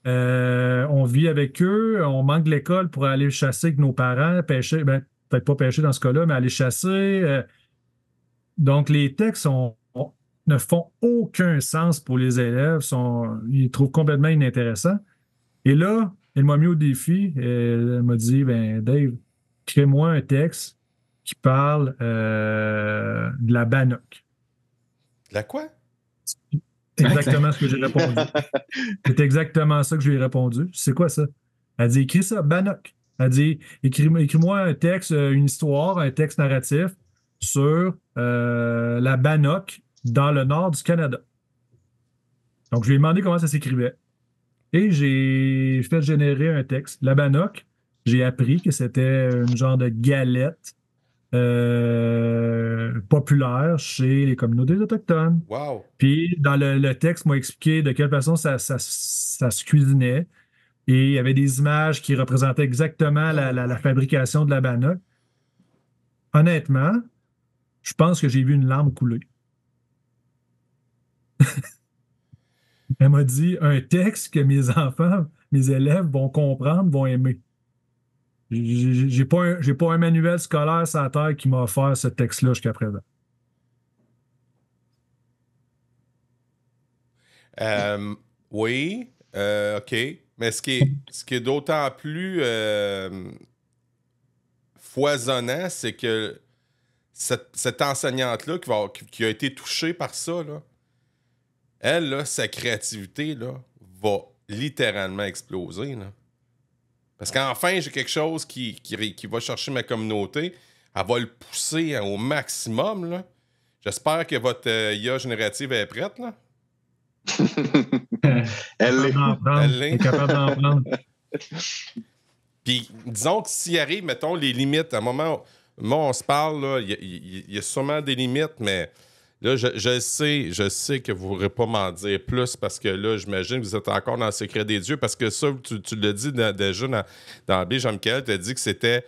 Speaker 5: on vit avec eux, on manque de l'école pour aller chasser avec nos parents, pêcher, peut-être pas pêcher dans ce cas-là, mais aller chasser. Donc, les textes ne font aucun sens pour les élèves, ils les trouvent complètement inintéressants. Et là, elle m'a mis au défi, elle m'a dit, Dave, crée-moi un texte qui parle de la bannock.
Speaker 2: La quoi?
Speaker 5: C'est exactement ce que j'ai répondu. C'est exactement ça que je lui ai répondu. C'est quoi ça? Elle dit, écris ça, bannock. Elle dit, écris-moi un texte, une histoire, un texte narratif sur la bannock dans le nord du Canada. Donc, je lui ai demandé comment ça s'écrivait. Et j'ai fait générer un texte. La bannock, j'ai appris que c'était une genre de galette populaire chez les communautés autochtones.
Speaker 2: Wow.
Speaker 5: Puis, dans le texte, m'a expliqué de quelle façon ça se cuisinait. Et il y avait des images qui représentaient exactement la fabrication de la bannock. Honnêtement, je pense que j'ai vu une larme couler. Elle m'a dit un texte que mes enfants, mes élèves vont comprendre, vont aimer. J'ai pas un manuel scolaire sur la terre qui m'a offert ce texte-là jusqu'à présent.
Speaker 2: Oui, OK. Mais ce qui est d'autant plus foisonnant, c'est que cette enseignante-là qui a été touchée par ça, là, elle, là, sa créativité là, va littéralement exploser. Là. Parce qu'enfin, j'ai quelque chose qui va chercher ma communauté. Elle va le pousser au maximum. Là. J'espère que votre IA générative est prête. Là.
Speaker 5: Elle est capable d'en prendre.
Speaker 2: Puis, disons que s'il arrive, mettons, les limites, à un moment où on se parle, il y a sûrement des limites, mais là, je sais que vous ne pourrez pas m'en dire plus parce que là, j'imagine que vous êtes encore dans le secret des dieux parce que ça, tu l'as dit déjà dans B. Jean-Michel, tu as dit que c'était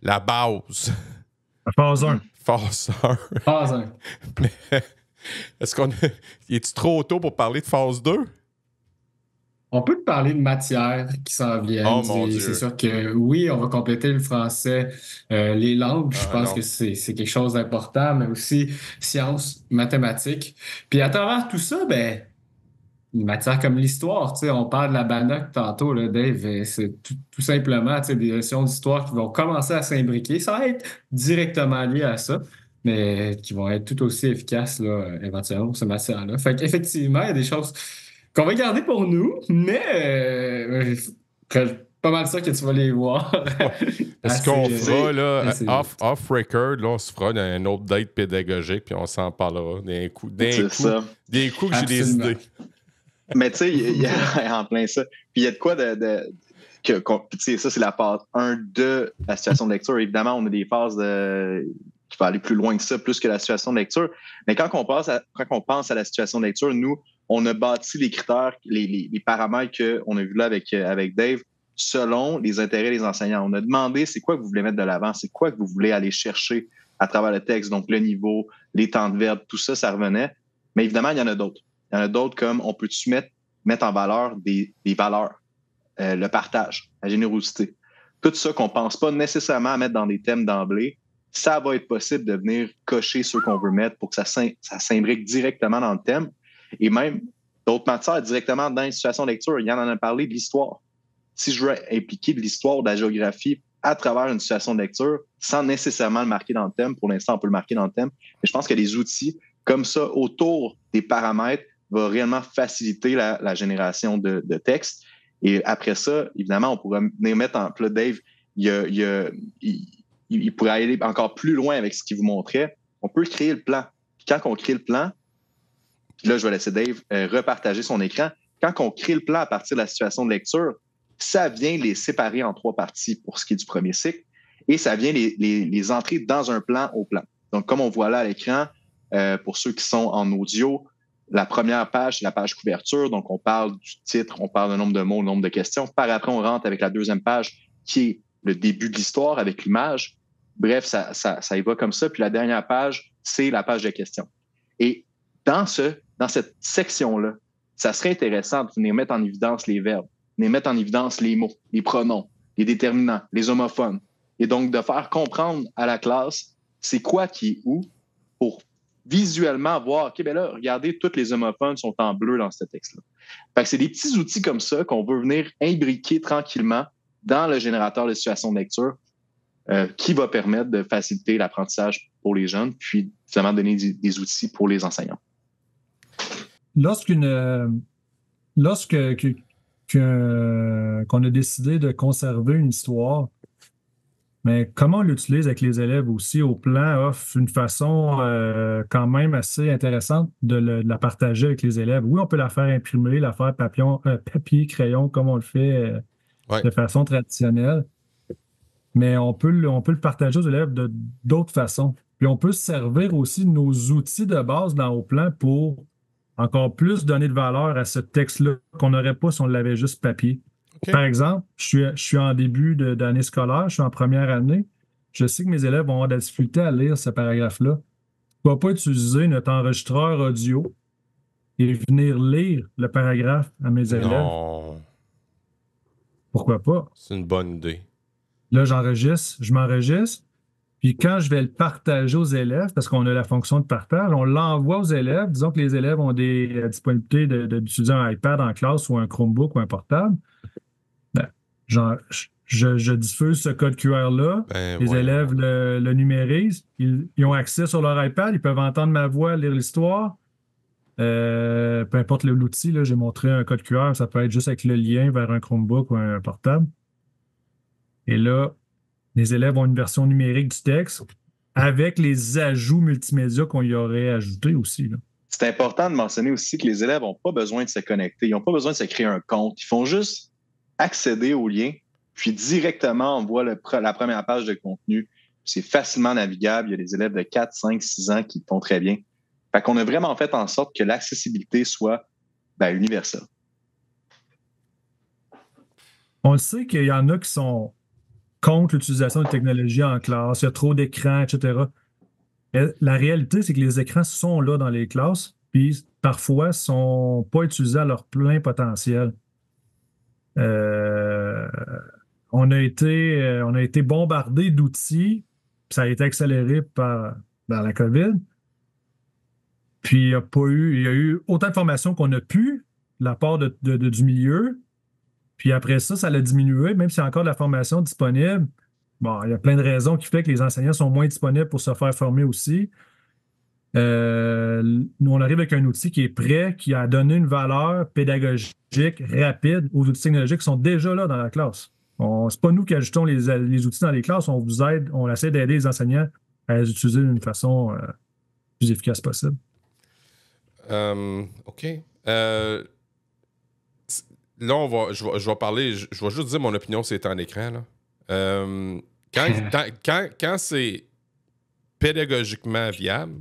Speaker 2: la base.
Speaker 5: La phase 1.
Speaker 2: Phase 1.
Speaker 3: Phase 1.
Speaker 2: Mais est-ce qu'on est-tu trop tôt pour parler de phase 2?
Speaker 3: On peut te parler de matière qui s'en viennent.
Speaker 2: Oh mon Dieu.
Speaker 3: C'est sûr que oui, on va compléter le français, les langues. Je pense que c'est quelque chose d'important, mais aussi sciences, mathématiques. Puis à travers tout ça, une matière comme l'histoire, on parle de la bannock tantôt, là, Dave. C'est tout simplement des notions d'histoire qui vont commencer à s'imbriquer. Ça va être directement lié à ça, mais qui vont être tout aussi efficaces là, éventuellement pour cette matière-là. Fait qu'effectivement, il y a des choses qu'on va garder pour nous, mais pas mal sûr que tu vas les voir.
Speaker 2: Ce qu'on fera, là,
Speaker 3: off-record,
Speaker 2: là, on se fera un autre date pédagogique, puis on s'en parlera des coups que j'ai des idées.
Speaker 4: Mais tu sais, il y a en plein ça. Puis il y a de quoi ça, c'est la phase 1 de la situation de lecture. Évidemment, on a des phases qui vont aller plus loin que ça, plus que la situation de lecture. Mais quand on pense à la situation de lecture, nous, on a bâti les critères, les paramètres qu'on a vus là avec Dave, selon les intérêts des enseignants. On a demandé c'est quoi que vous voulez mettre de l'avant, c'est quoi que vous voulez aller chercher à travers le texte, donc le niveau, les temps de verbe, tout ça, ça revenait. Mais évidemment, il y en a d'autres. Il y en a d'autres comme on peut-tu mettre en valeur des valeurs, le partage, la générosité. Tout ça qu'on ne pense pas nécessairement à mettre dans des thèmes d'emblée, ça va être possible de venir cocher ceux qu'on veut mettre pour que ça s'imbrique directement dans le thème. Et même d'autres matières directement dans une situation de lecture. Il y en a parlé de l'histoire. Si je veux impliquer de l'histoire, de la géographie à travers une situation de lecture, sans nécessairement le marquer dans le thème, pour l'instant, on peut le marquer dans le thème, mais je pense que des outils comme ça, autour des paramètres, va réellement faciliter la génération de textes. Et après ça, évidemment, on pourrait venir mettre en plat Dave, il pourrait aller encore plus loin avec ce qu'il vous montrait. On peut créer le plan. Puis quand on crée le plan, puis là, je vais laisser Dave repartager son écran. Quand on crée le plan à partir de la situation de lecture, ça vient les séparer en 3 parties pour ce qui est du premier cycle et ça vient les entrer dans un plan au plan. Donc, comme on voit là à l'écran, pour ceux qui sont en audio, la première page, c'est la page couverture. Donc, on parle du titre, on parle du nombre de mots, le nombre de questions. Par après, on rentre avec la deuxième page qui est le début de l'histoire avec l'image. Bref, ça y va comme ça. Puis la dernière page, c'est la page de questions. Et dans cette section-là, ça serait intéressant de venir mettre en évidence les verbes, venir mettre en évidence les mots, les pronoms, les déterminants, les homophones. Et donc, de faire comprendre à la classe c'est quoi qui est où pour visuellement voir, OK, ben là, regardez, tous les homophones sont en bleu dans ce texte-là. Fait que c'est des petits outils comme ça qu'on veut venir imbriquer tranquillement dans le générateur de situation de lecture qui va permettre de faciliter l'apprentissage pour les jeunes, puis finalement donner des outils pour les enseignants.
Speaker 5: Lorsqu'on a décidé de conserver une histoire, mais comment on l'utilise avec les élèves aussi au plan offre une façon quand même assez intéressante de la partager avec les élèves. Oui, on peut la faire imprimer, la faire papier, crayon, comme on le fait de façon traditionnelle, mais on peut le partager aux élèves d'autres façons. Puis on peut se servir aussi de nos outils de base dans au plan pour encore plus donner de valeur à ce texte-là qu'on n'aurait pas si on l'avait juste papier. Okay. Par exemple, je suis en début d'année scolaire, je suis en première année. Je sais que mes élèves vont avoir de la difficulté à lire ce paragraphe-là. Je ne vais pas utiliser notre enregistreur audio et venir lire le paragraphe à mes élèves.
Speaker 2: Non.
Speaker 5: Pourquoi pas?
Speaker 2: C'est une bonne idée.
Speaker 5: Là, je m'enregistre. Puis quand je vais le partager aux élèves, parce qu'on a la fonction de partage, on l'envoie aux élèves. Disons que les élèves ont des disponibilités d'utiliser un iPad en classe ou un Chromebook ou un portable. Ben, je diffuse ce code QR-là. Les élèves le numérisent. Ils ont accès sur leur iPad. Ils peuvent entendre ma voix, lire l'histoire. Peu importe l'outil, là, j'ai montré un code QR. Ça peut être juste avec le lien vers un Chromebook ou un portable. Et là, les élèves ont une version numérique du texte avec les ajouts multimédia qu'on y aurait ajoutés aussi. Là.
Speaker 4: C'est important de mentionner aussi que les élèves n'ont pas besoin de se connecter. Ils n'ont pas besoin de se créer un compte. Ils font juste accéder au lien, puis directement, on voit la première page de contenu. C'est facilement navigable. Il y a des élèves de 4, 5, 6 ans qui le font très bien. Fait qu'on a vraiment fait en sorte que l'accessibilité soit universelle.
Speaker 5: On le sait qu'il y en a qui sont contre l'utilisation de technologies en classe, il y a trop d'écrans, etc. Mais la réalité, c'est que les écrans sont là dans les classes, puis parfois ne sont pas utilisés à leur plein potentiel. On a été bombardé d'outils, puis ça a été accéléré par la COVID. Puis il y a eu autant de formations qu'on a pu de la part du milieu. Puis après ça l'a diminué, même s'il y a encore de la formation disponible. Bon, il y a plein de raisons qui font que les enseignants sont moins disponibles pour se faire former aussi. Nous, on arrive avec un outil qui est prêt, qui a donné une valeur pédagogique rapide aux outils technologiques qui sont déjà là dans la classe. C'est pas nous qui ajoutons les outils dans les classes, on vous aide, on essaie d'aider les enseignants à les utiliser d'une façon plus efficace possible.
Speaker 2: OK. Là, je vais parler, je vais juste dire mon opinion, c'est en écran. Là. Quand c'est pédagogiquement viable,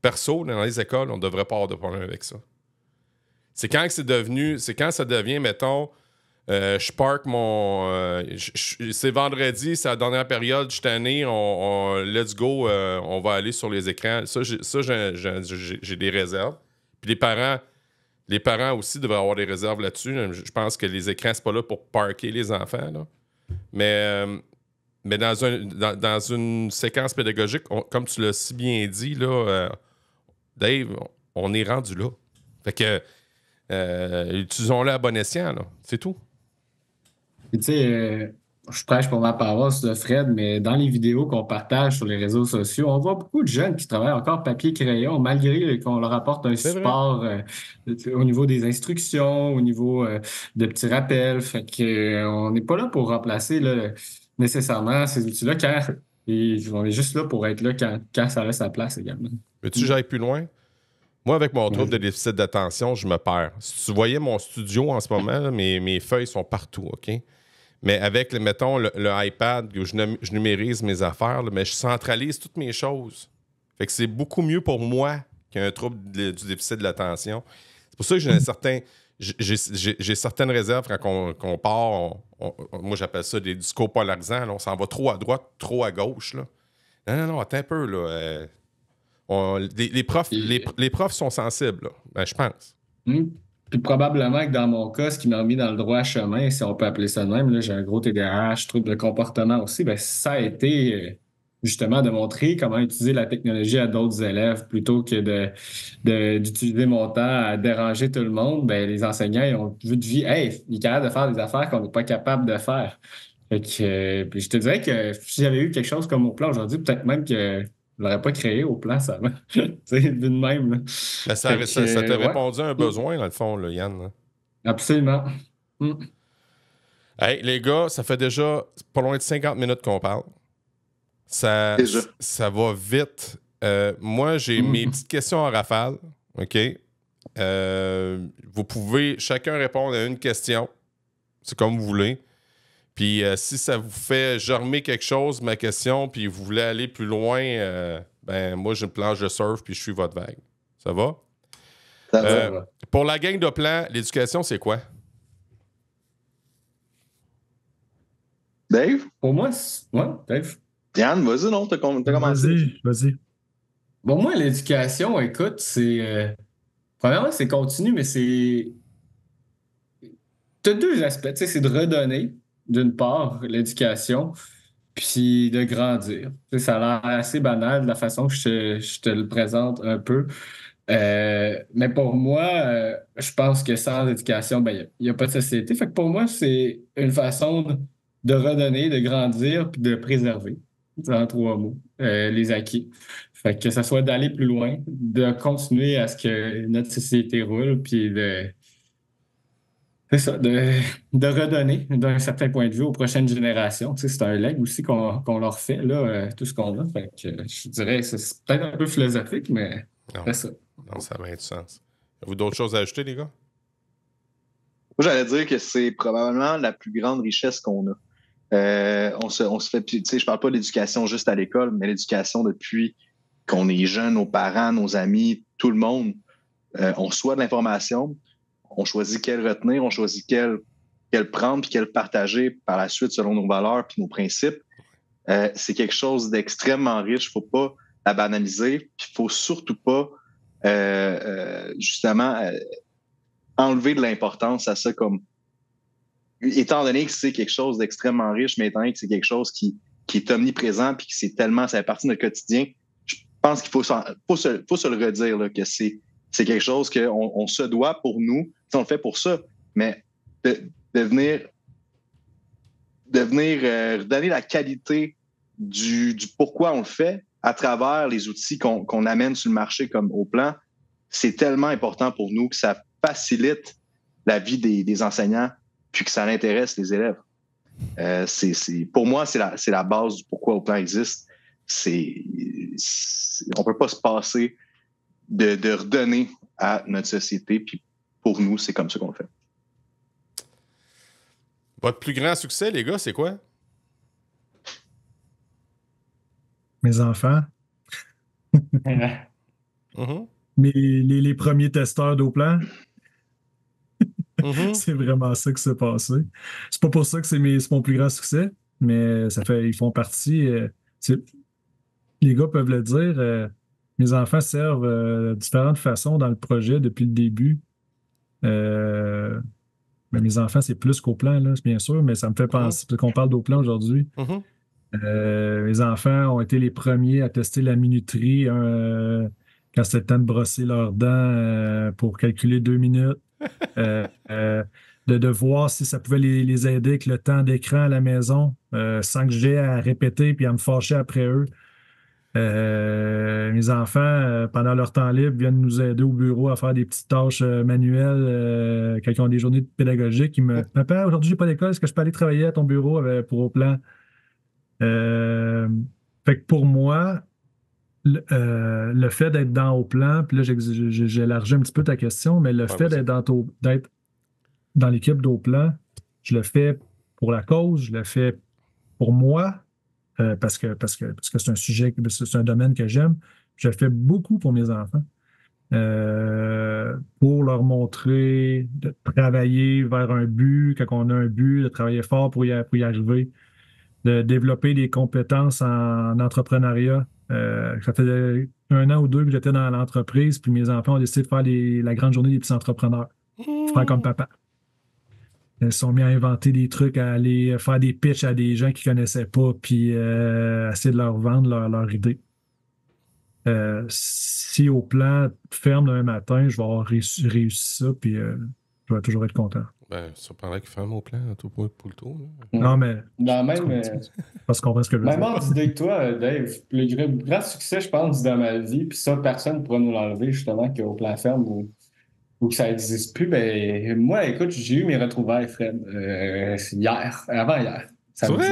Speaker 2: perso, dans les écoles, on ne devrait pas avoir de problème avec ça. C'est quand ça devient, mettons, je park mon... c'est vendredi, c'est la dernière période, je suis tanné, let's go, on va aller sur les écrans. Ça, j'ai des réserves. Puis les parents aussi devraient avoir des réserves là-dessus. Je pense que les écrans, c'est pas là pour parker les enfants. Là. Mais dans une séquence pédagogique, comme tu l'as si bien dit, là, Dave, on est rendu là. Fait que utilisons-le à bon escient, là. C'est tout.
Speaker 3: Tu sais, je prêche pour ma paroisse de Fred, mais dans les vidéos qu'on partage sur les réseaux sociaux, on voit beaucoup de jeunes qui travaillent encore papier-crayon, malgré qu'on leur apporte un support au niveau des instructions, au niveau de petits rappels. Fait que on n'est pas là pour remplacer là, nécessairement ces outils-là on est juste là pour être là quand ça a sa place également.
Speaker 2: Veux-tu que j'aille plus loin? Moi, avec mon trouble de déficit d'attention, je me perds. Si tu voyais mon studio en ce moment, là, mes feuilles sont partout, OK? Mais avec, mettons, le iPad où je numérise mes affaires, là, mais je centralise toutes mes choses. Fait que c'est beaucoup mieux pour moi qu'un trouble du déficit de l'attention. C'est pour ça que j'ai certaines réserves quand on part. Moi, j'appelle ça des discours polarisants. Là. On s'en va trop à droite, trop à gauche. Là. Non, attends un peu. Là. Les profs sont sensibles, là, je pense.
Speaker 3: Puis probablement que dans mon cas, ce qui m'a mis dans le droit chemin, si on peut appeler ça de même, là, j'ai un gros TDAH, trouble de comportement aussi, ben, ça a été justement de montrer comment utiliser la technologie à d'autres élèves plutôt que d'utiliser mon temps à déranger tout le monde. Ben, les enseignants, ils ont vu de vie, hey, il est capable de faire des affaires qu'on n'est pas capable de faire. Fait que, puis je te dirais que si j'avais eu quelque chose comme au plan aujourd'hui, peut-être même que je l'aurais pas créé au plan, ça va. Tu sais, vu de même. Là.
Speaker 2: Ben, ça t'a répondu à un besoin, dans le fond, là, Yann. Là.
Speaker 3: Absolument.
Speaker 2: Hey, les gars, ça fait déjà pas loin de 50 minutes qu'on parle. Ça va vite. Moi, j'ai mes petites questions en rafale. OK? Vous pouvez chacun répondre à une question. C'est comme vous voulez. Puis si ça vous fait germer quelque chose, ma question, puis vous voulez aller plus loin, ben moi, j'ai une planche de surf, puis je suis votre vague. Ça va?
Speaker 4: Ça va.
Speaker 2: Pour la gang de plans, l'éducation, c'est quoi?
Speaker 4: Dave?
Speaker 3: Pour moi, ouais, Dave.
Speaker 4: Yann, vas-y, non? T'as commencé.
Speaker 5: Vas-y.
Speaker 3: Bon, moi, l'éducation, écoute, c'est... premièrement, c'est continu, mais c'est... T'as deux aspects, tu sais, c'est de redonner, d'une part, l'éducation, puis de grandir. Tu sais, ça a l'air assez banal de la façon que je te le présente un peu. Mais pour moi, je pense que sans éducation, ben, il n'y a pas de société. Fait que pour moi, c'est une façon de redonner, de grandir, puis de préserver, en 3 mots, les acquis. Fait que ça soit d'aller plus loin, de continuer à ce que notre société roule, puis c'est ça, de redonner d'un certain point de vue aux prochaines générations. Tu sais, c'est un leg aussi qu'on leur fait, là, tout ce qu'on a. Fait que je dirais, c'est peut-être un peu philosophique, mais c'est ça.
Speaker 2: Non, ça a du sens. Avez-vous d'autres choses à ajouter, les gars?
Speaker 4: Moi, j'allais dire que c'est probablement la plus grande richesse qu'on a. On se fait, tu sais, je parle pas d'éducation juste à l'école, mais l'éducation depuis qu'on est jeune, nos parents, nos amis, tout le monde. On reçoit de l'information, on choisit quelle retenir, on choisit quelle prendre puis quelle partager par la suite selon nos valeurs puis nos principes. C'est quelque chose d'extrêmement riche. Il ne faut pas la banaliser. Puis il ne faut surtout pas justement enlever de l'importance à ça, comme étant donné que c'est quelque chose d'extrêmement riche, mais étant donné que c'est quelque chose qui est omniprésent puis que ça fait partie de notre quotidien, je pense qu'il faut se le redire là, que c'est quelque chose qu'on se doit pour nous. On le fait pour ça, mais de venir donner la qualité du pourquoi on le fait, à travers les outils qu'on amène sur le marché comme au plan, c'est tellement important pour nous que ça facilite la vie des enseignants puis que ça intéresse les élèves. Pour moi, c'est la base du pourquoi au plan existe. On ne peut pas se passer de redonner à notre société. Puis pour nous, c'est comme ça qu'on le fait.
Speaker 2: Votre plus grand succès, les gars, c'est quoi?
Speaker 5: Mes enfants.
Speaker 2: Mm-hmm.
Speaker 5: Mais les premiers testeurs d'Oplan,
Speaker 2: Mm-hmm.
Speaker 5: c'est vraiment ça qui s'est passé. C'est pas pour ça que c'est mon plus grand succès, mais ils font partie. Les gars peuvent le dire. Mes enfants servent de différentes façons dans le projet depuis le début. Mais mes enfants, c'est plus qu'Oplan, là, bien sûr, mais ça me fait penser, parce qu'on parle d'Oplan aujourd'hui.
Speaker 2: Mm-hmm.
Speaker 5: Mes enfants ont été les premiers à tester la minuterie quand c'était le temps de brosser leurs dents pour calculer 2 minutes. De voir si ça pouvait les aider avec le temps d'écran à la maison sans que j'ai à répéter puis à me fâcher après eux. Mes enfants, pendant leur temps libre, viennent nous aider au bureau à faire des petites tâches manuelles quand ils ont des journées pédagogiques. Ils me disent « Papa, aujourd'hui, j'ai pas d'école, est-ce que je peux aller travailler à ton bureau pour Oplan? » Fait que pour moi, le fait d'être dans Oplan, puis là, j'élargis un petit peu ta question, mais le fait d'être dans l'équipe d'Oplan, je le fais pour la cause, je le fais pour moi, parce que c'est un sujet, c'est un domaine que j'aime. Je le fais beaucoup pour mes enfants. Pour leur montrer de travailler vers un but, quand on a un but, de travailler fort pour y arriver, de développer des compétences en entrepreneuriat. Ça fait 1 an ou 2 que j'étais dans l'entreprise, puis mes enfants ont décidé de faire la grande journée des petits entrepreneurs. Faire comme papa. Ils se sont mis à inventer des trucs, à aller faire des pitchs à des gens qu'ils ne connaissaient pas, puis essayer de leur vendre leur idée. Si Oplan ferme demain matin, je vais avoir réussi ça, puis je vais toujours être content.
Speaker 2: Ben, ça paraît qu'il ferme Oplan à tout point pour le tour.
Speaker 5: Non, mais.
Speaker 3: Parce
Speaker 5: qu'on comprend ce que je veux dire.
Speaker 3: Même ordre d'idée que toi, Dave, le grand succès, je pense, dans ma vie, puis ça, personne ne pourra nous l'enlever, justement, qu'Oplan ferme ou que ça n'existe plus. Ben, moi, écoute, j'ai eu mes retrouvailles, Fred, avant-hier, samedi.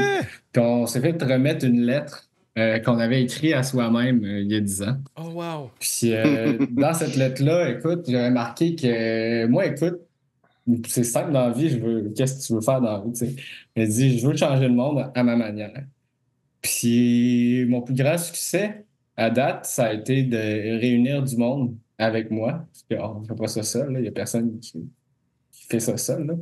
Speaker 3: Puis on s'est fait remettre une lettre qu'on avait écrite à soi-même il y a 10 ans.
Speaker 2: Oh, wow!
Speaker 3: Puis dans cette lettre-là, écoute, j'avais marqué que moi, écoute, c'est simple dans la vie, qu'est-ce que tu veux faire dans la vie, tu sais. Elle dit, je veux changer le monde à ma manière. Puis mon plus grand succès, à date, ça a été de réunir du monde avec moi. Parce qu'on ne fait pas ça seul, il n'y a personne qui fait ça seul, là.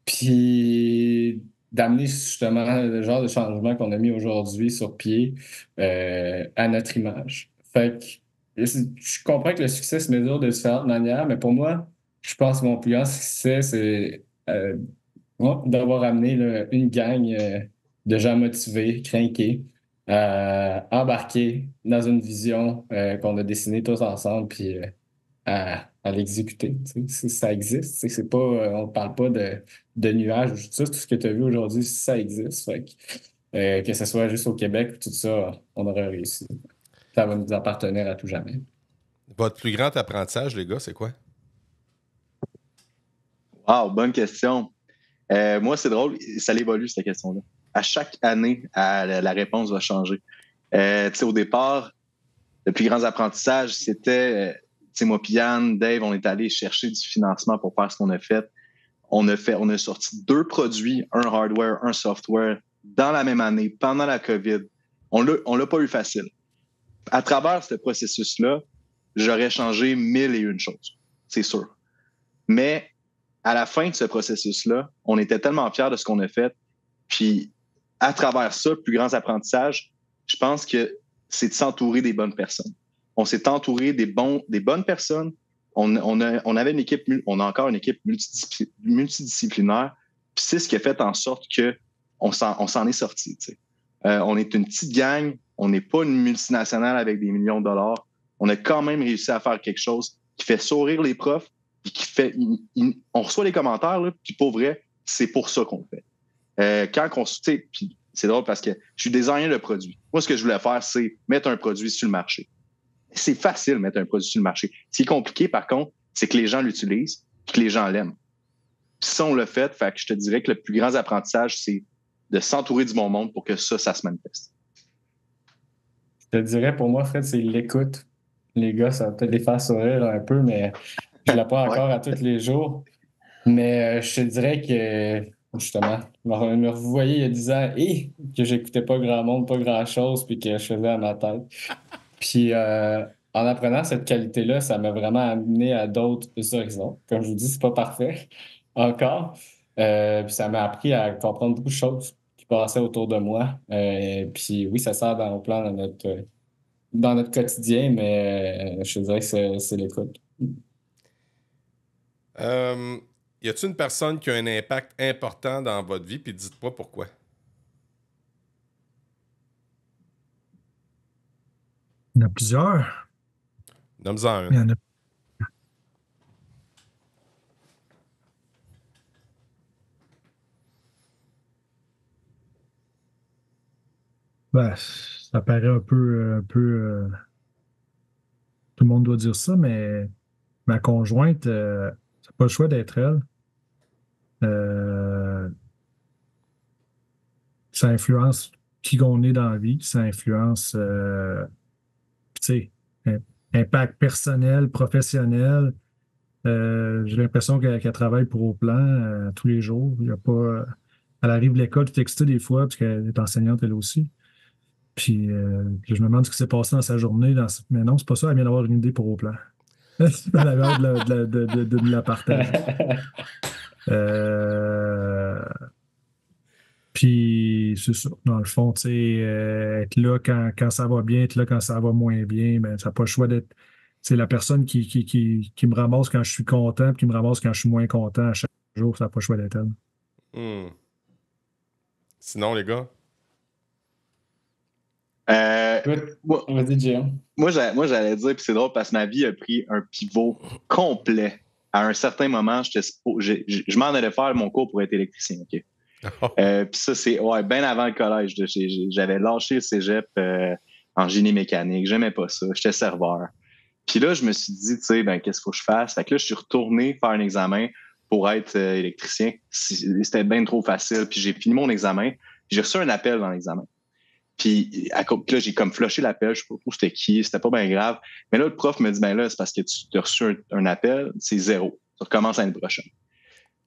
Speaker 3: Puis d'amener justement le genre de changement qu'on a mis aujourd'hui sur pied à notre image. Fait que je comprends que le succès se mesure de différentes manières, mais pour moi, je pense que mon plus grand succès, c'est d'avoir amené une gang de gens motivés, crinqués, embarqués dans une vision qu'on a dessinée tous ensemble, puis à l'exécuter. Ça existe. C'est pas, on ne parle pas de nuages ou tout ça. Tout ce que tu as vu aujourd'hui, ça existe. Fait que ce soit juste au Québec, tout ça, on aurait réussi. Ça va nous appartenir à tout jamais.
Speaker 2: Votre plus grand apprentissage, les gars, c'est quoi?
Speaker 4: Wow, bonne question. Moi, c'est drôle, ça évolue, cette question-là. À chaque année, la réponse va changer. Au départ, le plus grand apprentissage, c'était, moi puis Yann, Dave, on est allé chercher du financement pour faire ce qu'on a fait. On a sorti 2 produits, un hardware, un software, dans la même année, pendant la COVID. On l'a pas eu facile. À travers ce processus-là, j'aurais changé 1001 choses, c'est sûr. Mais à la fin de ce processus-là, on était tellement fiers de ce qu'on a fait. Puis, à travers ça, plus grands apprentissages, je pense que c'est de s'entourer des bonnes personnes. On s'est entouré des bonnes personnes. On avait une équipe, on a encore une équipe multidisciplinaire. Puis c'est ce qui a fait en sorte qu'on s'en est sorti. On est une petite gang. On n'est pas une multinationale avec des millions de dollars. On a quand même réussi à faire quelque chose qui fait sourire les profs. Puis qui fait, on reçoit les commentaires, là, puis pour vrai, c'est pour ça qu'on le fait. Puis c'est drôle parce que je suis designer de produit. Moi, ce que je voulais faire, c'est mettre un produit sur le marché. C'est facile de mettre un produit sur le marché. Ce qui est compliqué, par contre, c'est que les gens l'utilisent et que les gens l'aiment. Puis ça, on l'a fait que je te dirais que le plus grand apprentissage, c'est de s'entourer du bon monde pour que ça se manifeste.
Speaker 3: Je te dirais, pour moi, Fred, c'est l'écoute. Les gars, ça va peut-être les faire sourire un peu, mais je l'apprends encore à tous les jours. Mais je te dirais que, justement, me revoyez il y a 10 ans et que j'écoutais pas grand monde, pas grand-chose, puis que je faisais à ma tête. Puis en apprenant cette qualité-là, ça m'a vraiment amené à d'autres horizons. Comme je vous dis, c'est pas parfait encore. Puis ça m'a appris à comprendre beaucoup de choses qui passaient autour de moi. Puis oui, ça sert dans le plan dans notre quotidien, mais je te dirais que c'est l'écoute.
Speaker 2: Y a-t-il une personne qui a un impact important dans votre vie, puis dites-moi pourquoi?
Speaker 5: Il y en a plusieurs.
Speaker 2: Nomme-en un.
Speaker 5: Il y en a... Ben, ça paraît un peu tout le monde doit dire ça, mais ma conjointe, c'est pas le choix d'être elle. Ça influence qui qu'on est dans la vie, ça influence, tu sais, impact personnel, professionnel. J'ai l'impression qu'elle travaille pour au plan tous les jours. Il y a pas, elle arrive de l'école tout excitée des fois, parce qu'elle est enseignante elle aussi. Puis je me demande ce qui s'est passé dans sa journée. Mais non, c'est pas ça, elle vient d'avoir une idée pour au plan. Elle a l'air de me la partager. Puis c'est ça, dans le fond, tu sais, être là quand ça va bien, être là quand ça va moins bien, ben, ça n'a pas le choix d'être. C'est la personne qui me ramasse quand je suis content, puis qui me ramasse quand je suis moins content à chaque jour, ça n'a pas le choix d'être elle.
Speaker 2: Sinon, les gars?
Speaker 3: Vas-y, Jim.
Speaker 4: Moi, j'allais dire, puis c'est drôle parce que ma vie a pris un pivot complet. À un certain moment, je m'en allais faire mon cours pour être électricien, OK? Puis ça, c'est bien avant le collège. J'avais lâché le cégep en génie mécanique. J'aimais pas ça. J'étais serveur. Puis là, je me suis dit, tu sais, qu'est-ce qu'il faut que je fasse? Fait que là, je suis retourné faire un examen pour être électricien. C'était bien trop facile. Puis j'ai fini mon examen. J'ai reçu un appel dans l'examen. Puis là, j'ai comme flushé l'appel. Je sais pas trop c'était qui. C'était pas bien grave. Mais là, le prof me dit, là, c'est parce que tu as reçu un appel. C'est 0. Ça recommence l'année prochaine.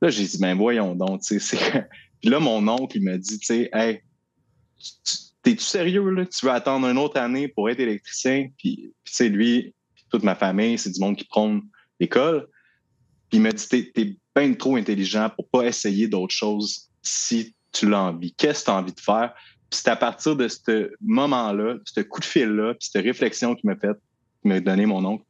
Speaker 4: Là, j'ai dit, voyons donc, tu sais, Puis là, mon oncle, il m'a dit, tu sais, hey, t'es-tu sérieux, là? Tu veux attendre une autre année pour être électricien? Puis tu sais, lui, puis toute ma famille, c'est du monde qui prône l'école. Puis il m'a dit, t'es bien trop intelligent pour pas essayer d'autres choses si tu l'as envie. Qu'est-ce que tu as envie de faire? Puis c'est à partir de ce moment-là, ce coup de fil-là, puis cette réflexion qu'il m'a donné mon oncle,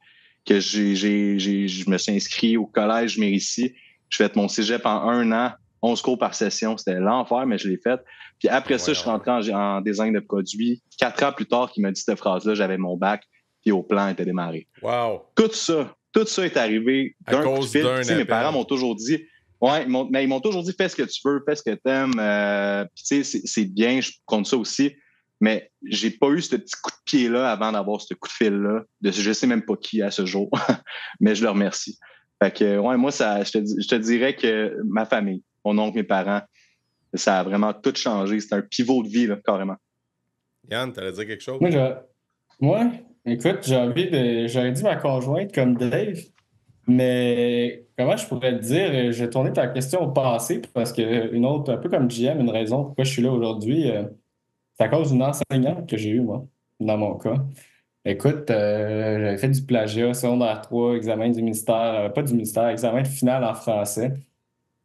Speaker 4: que je me suis inscrit au collège Mérici. Je fais mon cégep en 1 an, 11 cours par session. C'était l'enfer, mais je l'ai fait. Puis après ça, je suis rentré en design de produits. 4 ans plus tard, qu'il m'a dit cette phrase-là, j'avais mon bac, puis au plan était démarré.
Speaker 2: Wow!
Speaker 4: Tout ça est arrivé d'un coup de fil. Mes parents m'ont toujours dit, ils m'ont toujours dit, fais ce que tu veux, fais ce que t'aimes. Puis tu sais, c'est bien, je compte ça aussi. Mais j'ai pas eu ce petit coup de pied-là avant d'avoir ce coup de fil-là. Je sais même pas qui à ce jour, mais je le remercie. Fait que, moi, je te dirais que ma famille, mon oncle, mes parents, ça a vraiment tout changé. C'est un pivot de vie, là, carrément.
Speaker 2: Yann, t'allais dire quelque chose?
Speaker 3: Moi, écoute, j'aurais dit ma conjointe comme Dave, mais comment je pourrais te dire, je vais tourner ta question au passé parce que une autre, un peu comme JM, une raison pourquoi je suis là aujourd'hui, c'est à cause d'une enseignante que j'ai eue, moi, dans mon cas. Écoute, j'avais fait du plagiat, secondaire 3, examen du ministère, pas du ministère, examen de finale en français.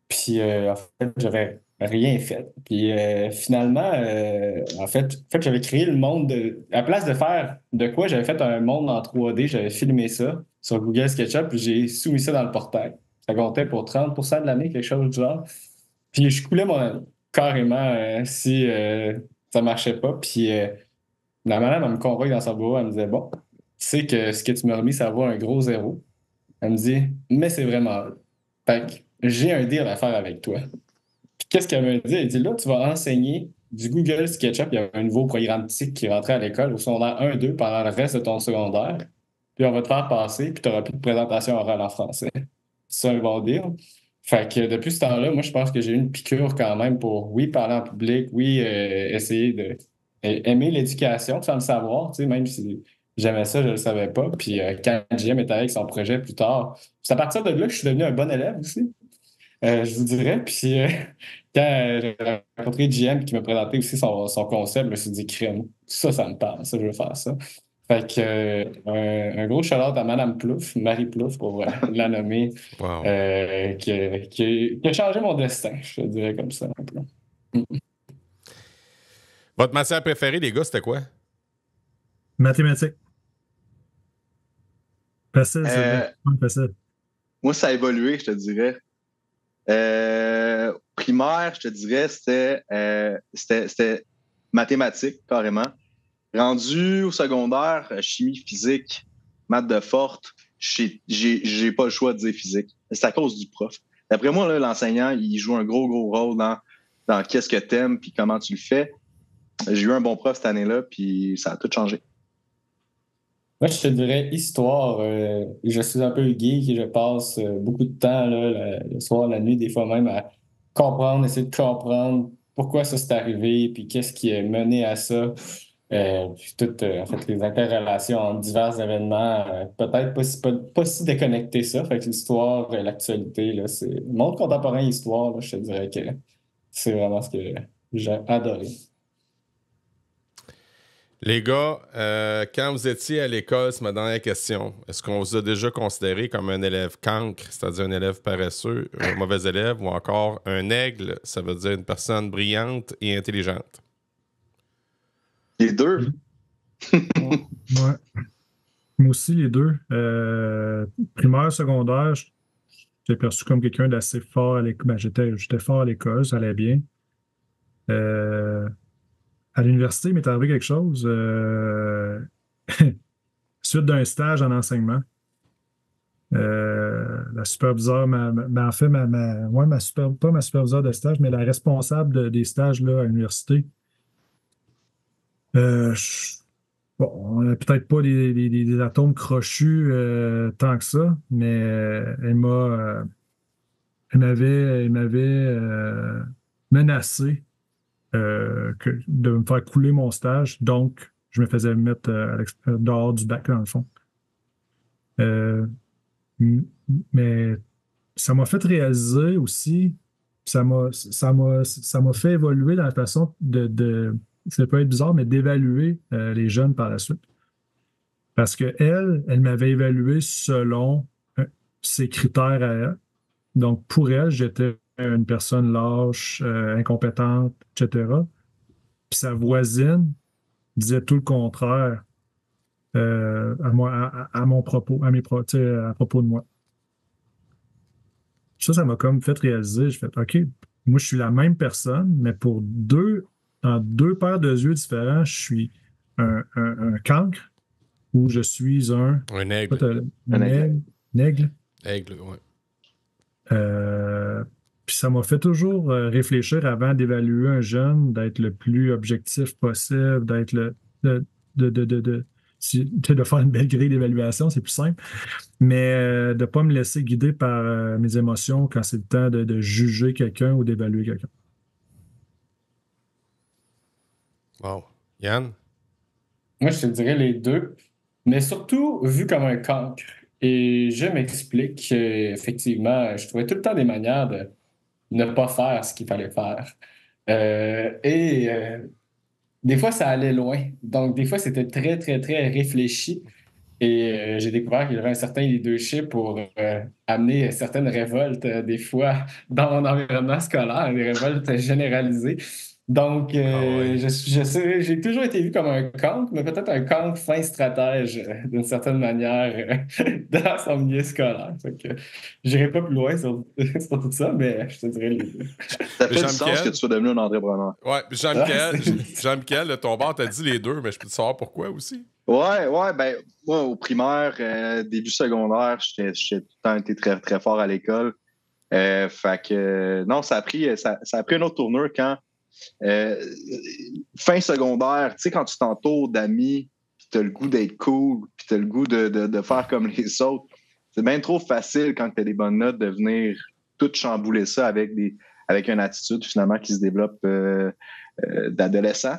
Speaker 3: Puis, en fait, j'avais rien fait. Puis, finalement, en fait, j'avais créé le monde à la place de faire de quoi, j'avais fait un monde en 3D, j'avais filmé ça sur Google SketchUp, puis j'ai soumis ça dans le portail. Ça comptait pour 30% de l'année, quelque chose du genre. Puis, je coulais mon année, carrément, si ça marchait pas. Puis, la madame, elle me convoque dans son bureau, elle me disait, bon, tu sais que ce que tu m'as remis, ça vaut un gros 0. Elle me dit, mais c'est vraiment. Fait que j'ai un deal à faire avec toi. Puis qu'est-ce qu'elle me dit? Elle dit, là, tu vas enseigner du Google SketchUp, il y a un nouveau programme TIC qui rentrait à l'école au secondaire 1-2 pendant le reste de ton secondaire. Puis on va te faire passer, puis tu n'auras plus de présentation orale en français. C'est un bon deal. Fait que depuis ce temps-là, moi, je pense que j'ai eu une piqûre quand même pour, oui, parler en public, oui, essayer de aimer l'éducation sans le savoir, tu sais, même si j'aimais ça, je ne le savais pas. Puis quand JM est avec son projet plus tard, c'est à partir de là que je suis devenu un bon élève aussi, je vous dirais. Puis quand j'ai rencontré JM qui m'a présenté aussi son concept, je me suis dit, crème, ça me parle, ça, je veux faire ça. Fait que un gros shout-out à Madame Plouffe, Marie Plouffe, pour la nommer,
Speaker 2: Wow.
Speaker 3: qui a changé mon destin, je te dirais comme ça. Un peu.
Speaker 2: Votre matière préférée, les gars, c'était quoi?
Speaker 5: Mathématiques. Facile, c'est facile.
Speaker 4: Moi, ça a évolué, je te dirais. Primaire, je te dirais, c'était mathématiques, carrément. Rendu au secondaire, chimie, physique, maths de forte, j'ai pas le choix de dire physique. C'est à cause du prof. D'après moi, là, l'enseignant, il joue un gros rôle dans qu'est-ce que t'aimes puis comment tu le fais. J'ai eu un bon prof cette année-là, puis ça a tout changé.
Speaker 3: Moi, je te dirais histoire. Je suis un peu geek et je passe beaucoup de temps là, le soir, la nuit, des fois même à essayer de comprendre pourquoi ça s'est arrivé, puis qu'est-ce qui a mené à ça. Puis toutes en fait, les interrelations entre divers événements, peut-être pas si déconnecter ça. Fait que l'histoire, l'actualité, là, c'est le monde contemporain histoire, là, je te dirais que c'est vraiment ce que j'ai adoré.
Speaker 2: Les gars, quand vous étiez à l'école, c'est ma dernière question. Est-ce qu'on vous a déjà considéré comme un élève cancre, c'est-à-dire un élève paresseux, un mauvais élève, ou encore un aigle, ça veut dire une personne brillante et intelligente?
Speaker 4: Les deux.
Speaker 5: Ouais. Moi aussi, les deux. Primaire, secondaire, j'étais perçu comme quelqu'un d'assez fort à l'école. Ben, j'étais fort à l'école, ça allait bien. À l'université, il m'est arrivé quelque chose. Suite d'un stage en enseignement. La superviseure, en fait, pas ma superviseure de stage, mais la responsable des stages là, à l'université. Bon, on n'a peut-être pas des atomes crochus tant que ça, mais elle m'avait menacé de me faire couler mon stage, donc je me faisais mettre dehors du bac, dans le fond. Mais ça m'a fait réaliser aussi, ça m'a fait évoluer dans la façon ça peut être bizarre, mais d'évaluer les jeunes par la suite. Parce qu'elle m'avait évalué selon ses critères à elle. Donc, pour elle, j'étais une personne lâche, incompétente, etc. Puis sa voisine disait tout le contraire à mon propos, à propos de moi. Ça m'a comme fait réaliser, je fais OK, moi je suis la même personne, mais dans deux paires de yeux différents, je suis un cancre ou je suis un
Speaker 2: aigle.
Speaker 5: Un aigle.
Speaker 2: Aigle, oui.
Speaker 5: Puis ça m'a fait toujours réfléchir avant d'évaluer un jeune, d'être le plus objectif possible, d'être de faire une belle grille d'évaluation, c'est plus simple, mais de ne pas me laisser guider par mes émotions quand c'est le temps de juger quelqu'un ou d'évaluer quelqu'un.
Speaker 2: Wow. Yann?
Speaker 3: Moi, je te dirais les deux, mais surtout vu comme un cancre. Et je m'explique effectivement, je trouvais tout le temps des manières de ne pas faire ce qu'il fallait faire. Des fois, ça allait loin. Donc, des fois, c'était très, très, très réfléchi. Et j'ai découvert qu'il y avait un certain leadership pour amener certaines révoltes, des fois, dans mon environnement scolaire, des révoltes généralisées. Donc, je sais, j'ai toujours été vu comme un cancre, mais peut-être un cancre fin stratège, d'une certaine manière, dans son milieu scolaire. Je n'irai pas plus loin sur tout ça, mais je te dirais les deux.
Speaker 4: Ça fait du sens que tu sois devenu un entrepreneur.
Speaker 2: Ouais, Jean-Michel, ton bar t'a dit les deux, mais je peux te savoir pourquoi aussi?
Speaker 4: Ouais, ben, moi, au primaire, début secondaire, j'ai tout le temps été très, très fort à l'école. Fait que, non, ça a pris une autre tournure quand fin secondaire, tu sais, quand tu t'entoures d'amis, puis tu as le goût d'être cool, puis tu as le goût de faire comme les autres, c'est bien trop facile quand tu as des bonnes notes de venir tout chambouler ça avec une attitude finalement qui se développe d'adolescent.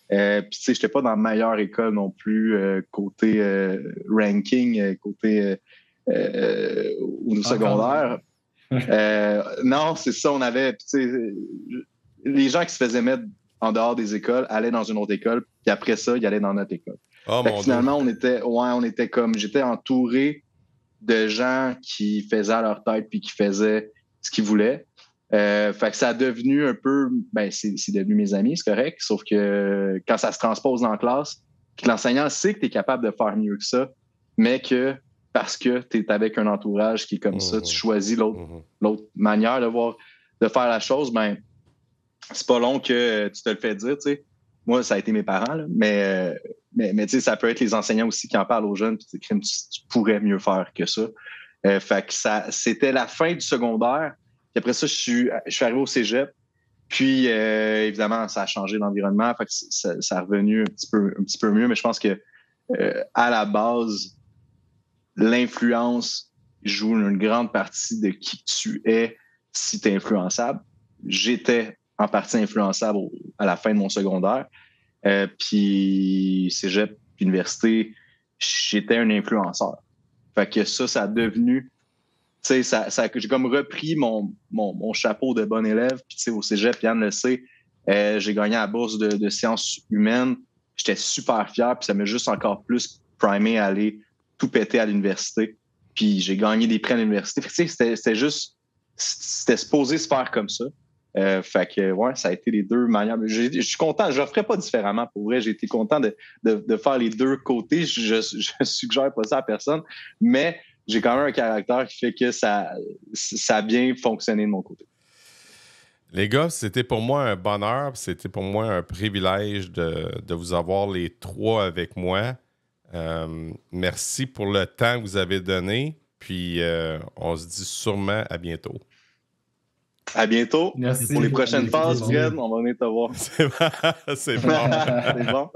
Speaker 4: Puis tu sais, j'étais pas dans la meilleure école non plus côté ranking, côté au secondaire. Non, c'est ça, on avait, tu sais, les gens qui se faisaient mettre en dehors des écoles allaient dans une autre école, puis après ça, ils allaient dans notre école.
Speaker 2: Oh,
Speaker 4: finalement, on était comme, j'étais entouré de gens qui faisaient à leur tête puis qui faisaient ce qu'ils voulaient. Fait que ça a devenu un peu, c'est devenu mes amis, c'est correct, sauf que quand ça se transpose dans la classe, que l'enseignant sait que tu es capable de faire mieux que ça, mais que parce que tu es avec un entourage qui est comme ça, tu choisis l'autre manière de faire la chose, c'est pas long que tu te le fais dire, tu sais. Moi, ça a été mes parents, là, mais tu sais, ça peut être les enseignants aussi qui en parlent aux jeunes, puis tu pourrais mieux faire que ça. Fait que c'était la fin du secondaire. Puis après ça, je suis arrivé au cégep. Puis, évidemment, ça a changé l'environnement. Fait que ça est revenu un petit peu mieux. Mais je pense que à la base, l'influence joue une grande partie de qui tu es si tu es influençable. J'étais en partie influençable à la fin de mon secondaire. Puis, cégep, université, j'étais un influenceur. Fait que ça a devenu... Tu sais, j'ai comme repris mon chapeau de bon élève. Puis, tu sais, au cégep, Yann le sait, j'ai gagné la bourse de sciences humaines. J'étais super fier. Puis, ça m'a juste encore plus primé à aller tout péter à l'université. Puis, j'ai gagné des prix à l'université. Fait que, tu sais, c'était supposé se faire comme ça. Fait que, ouais, ça a été les deux manières. Je suis content. Je ne ferais pas différemment. Pour vrai, j'ai été content de faire les deux côtés. Je suggère pas ça à personne. Mais j'ai quand même un caractère qui fait que ça a bien fonctionné de mon côté.
Speaker 2: Les gars, c'était pour moi un bonheur, c'était pour moi un privilège de vous avoir les trois avec moi. Merci pour le temps que vous avez donné, puis on se dit sûrement à bientôt.
Speaker 4: À bientôt.
Speaker 3: Merci.
Speaker 4: Pour les prochaines phases, Fred, on va venir te voir.
Speaker 2: C'est bon.
Speaker 4: C'est bon.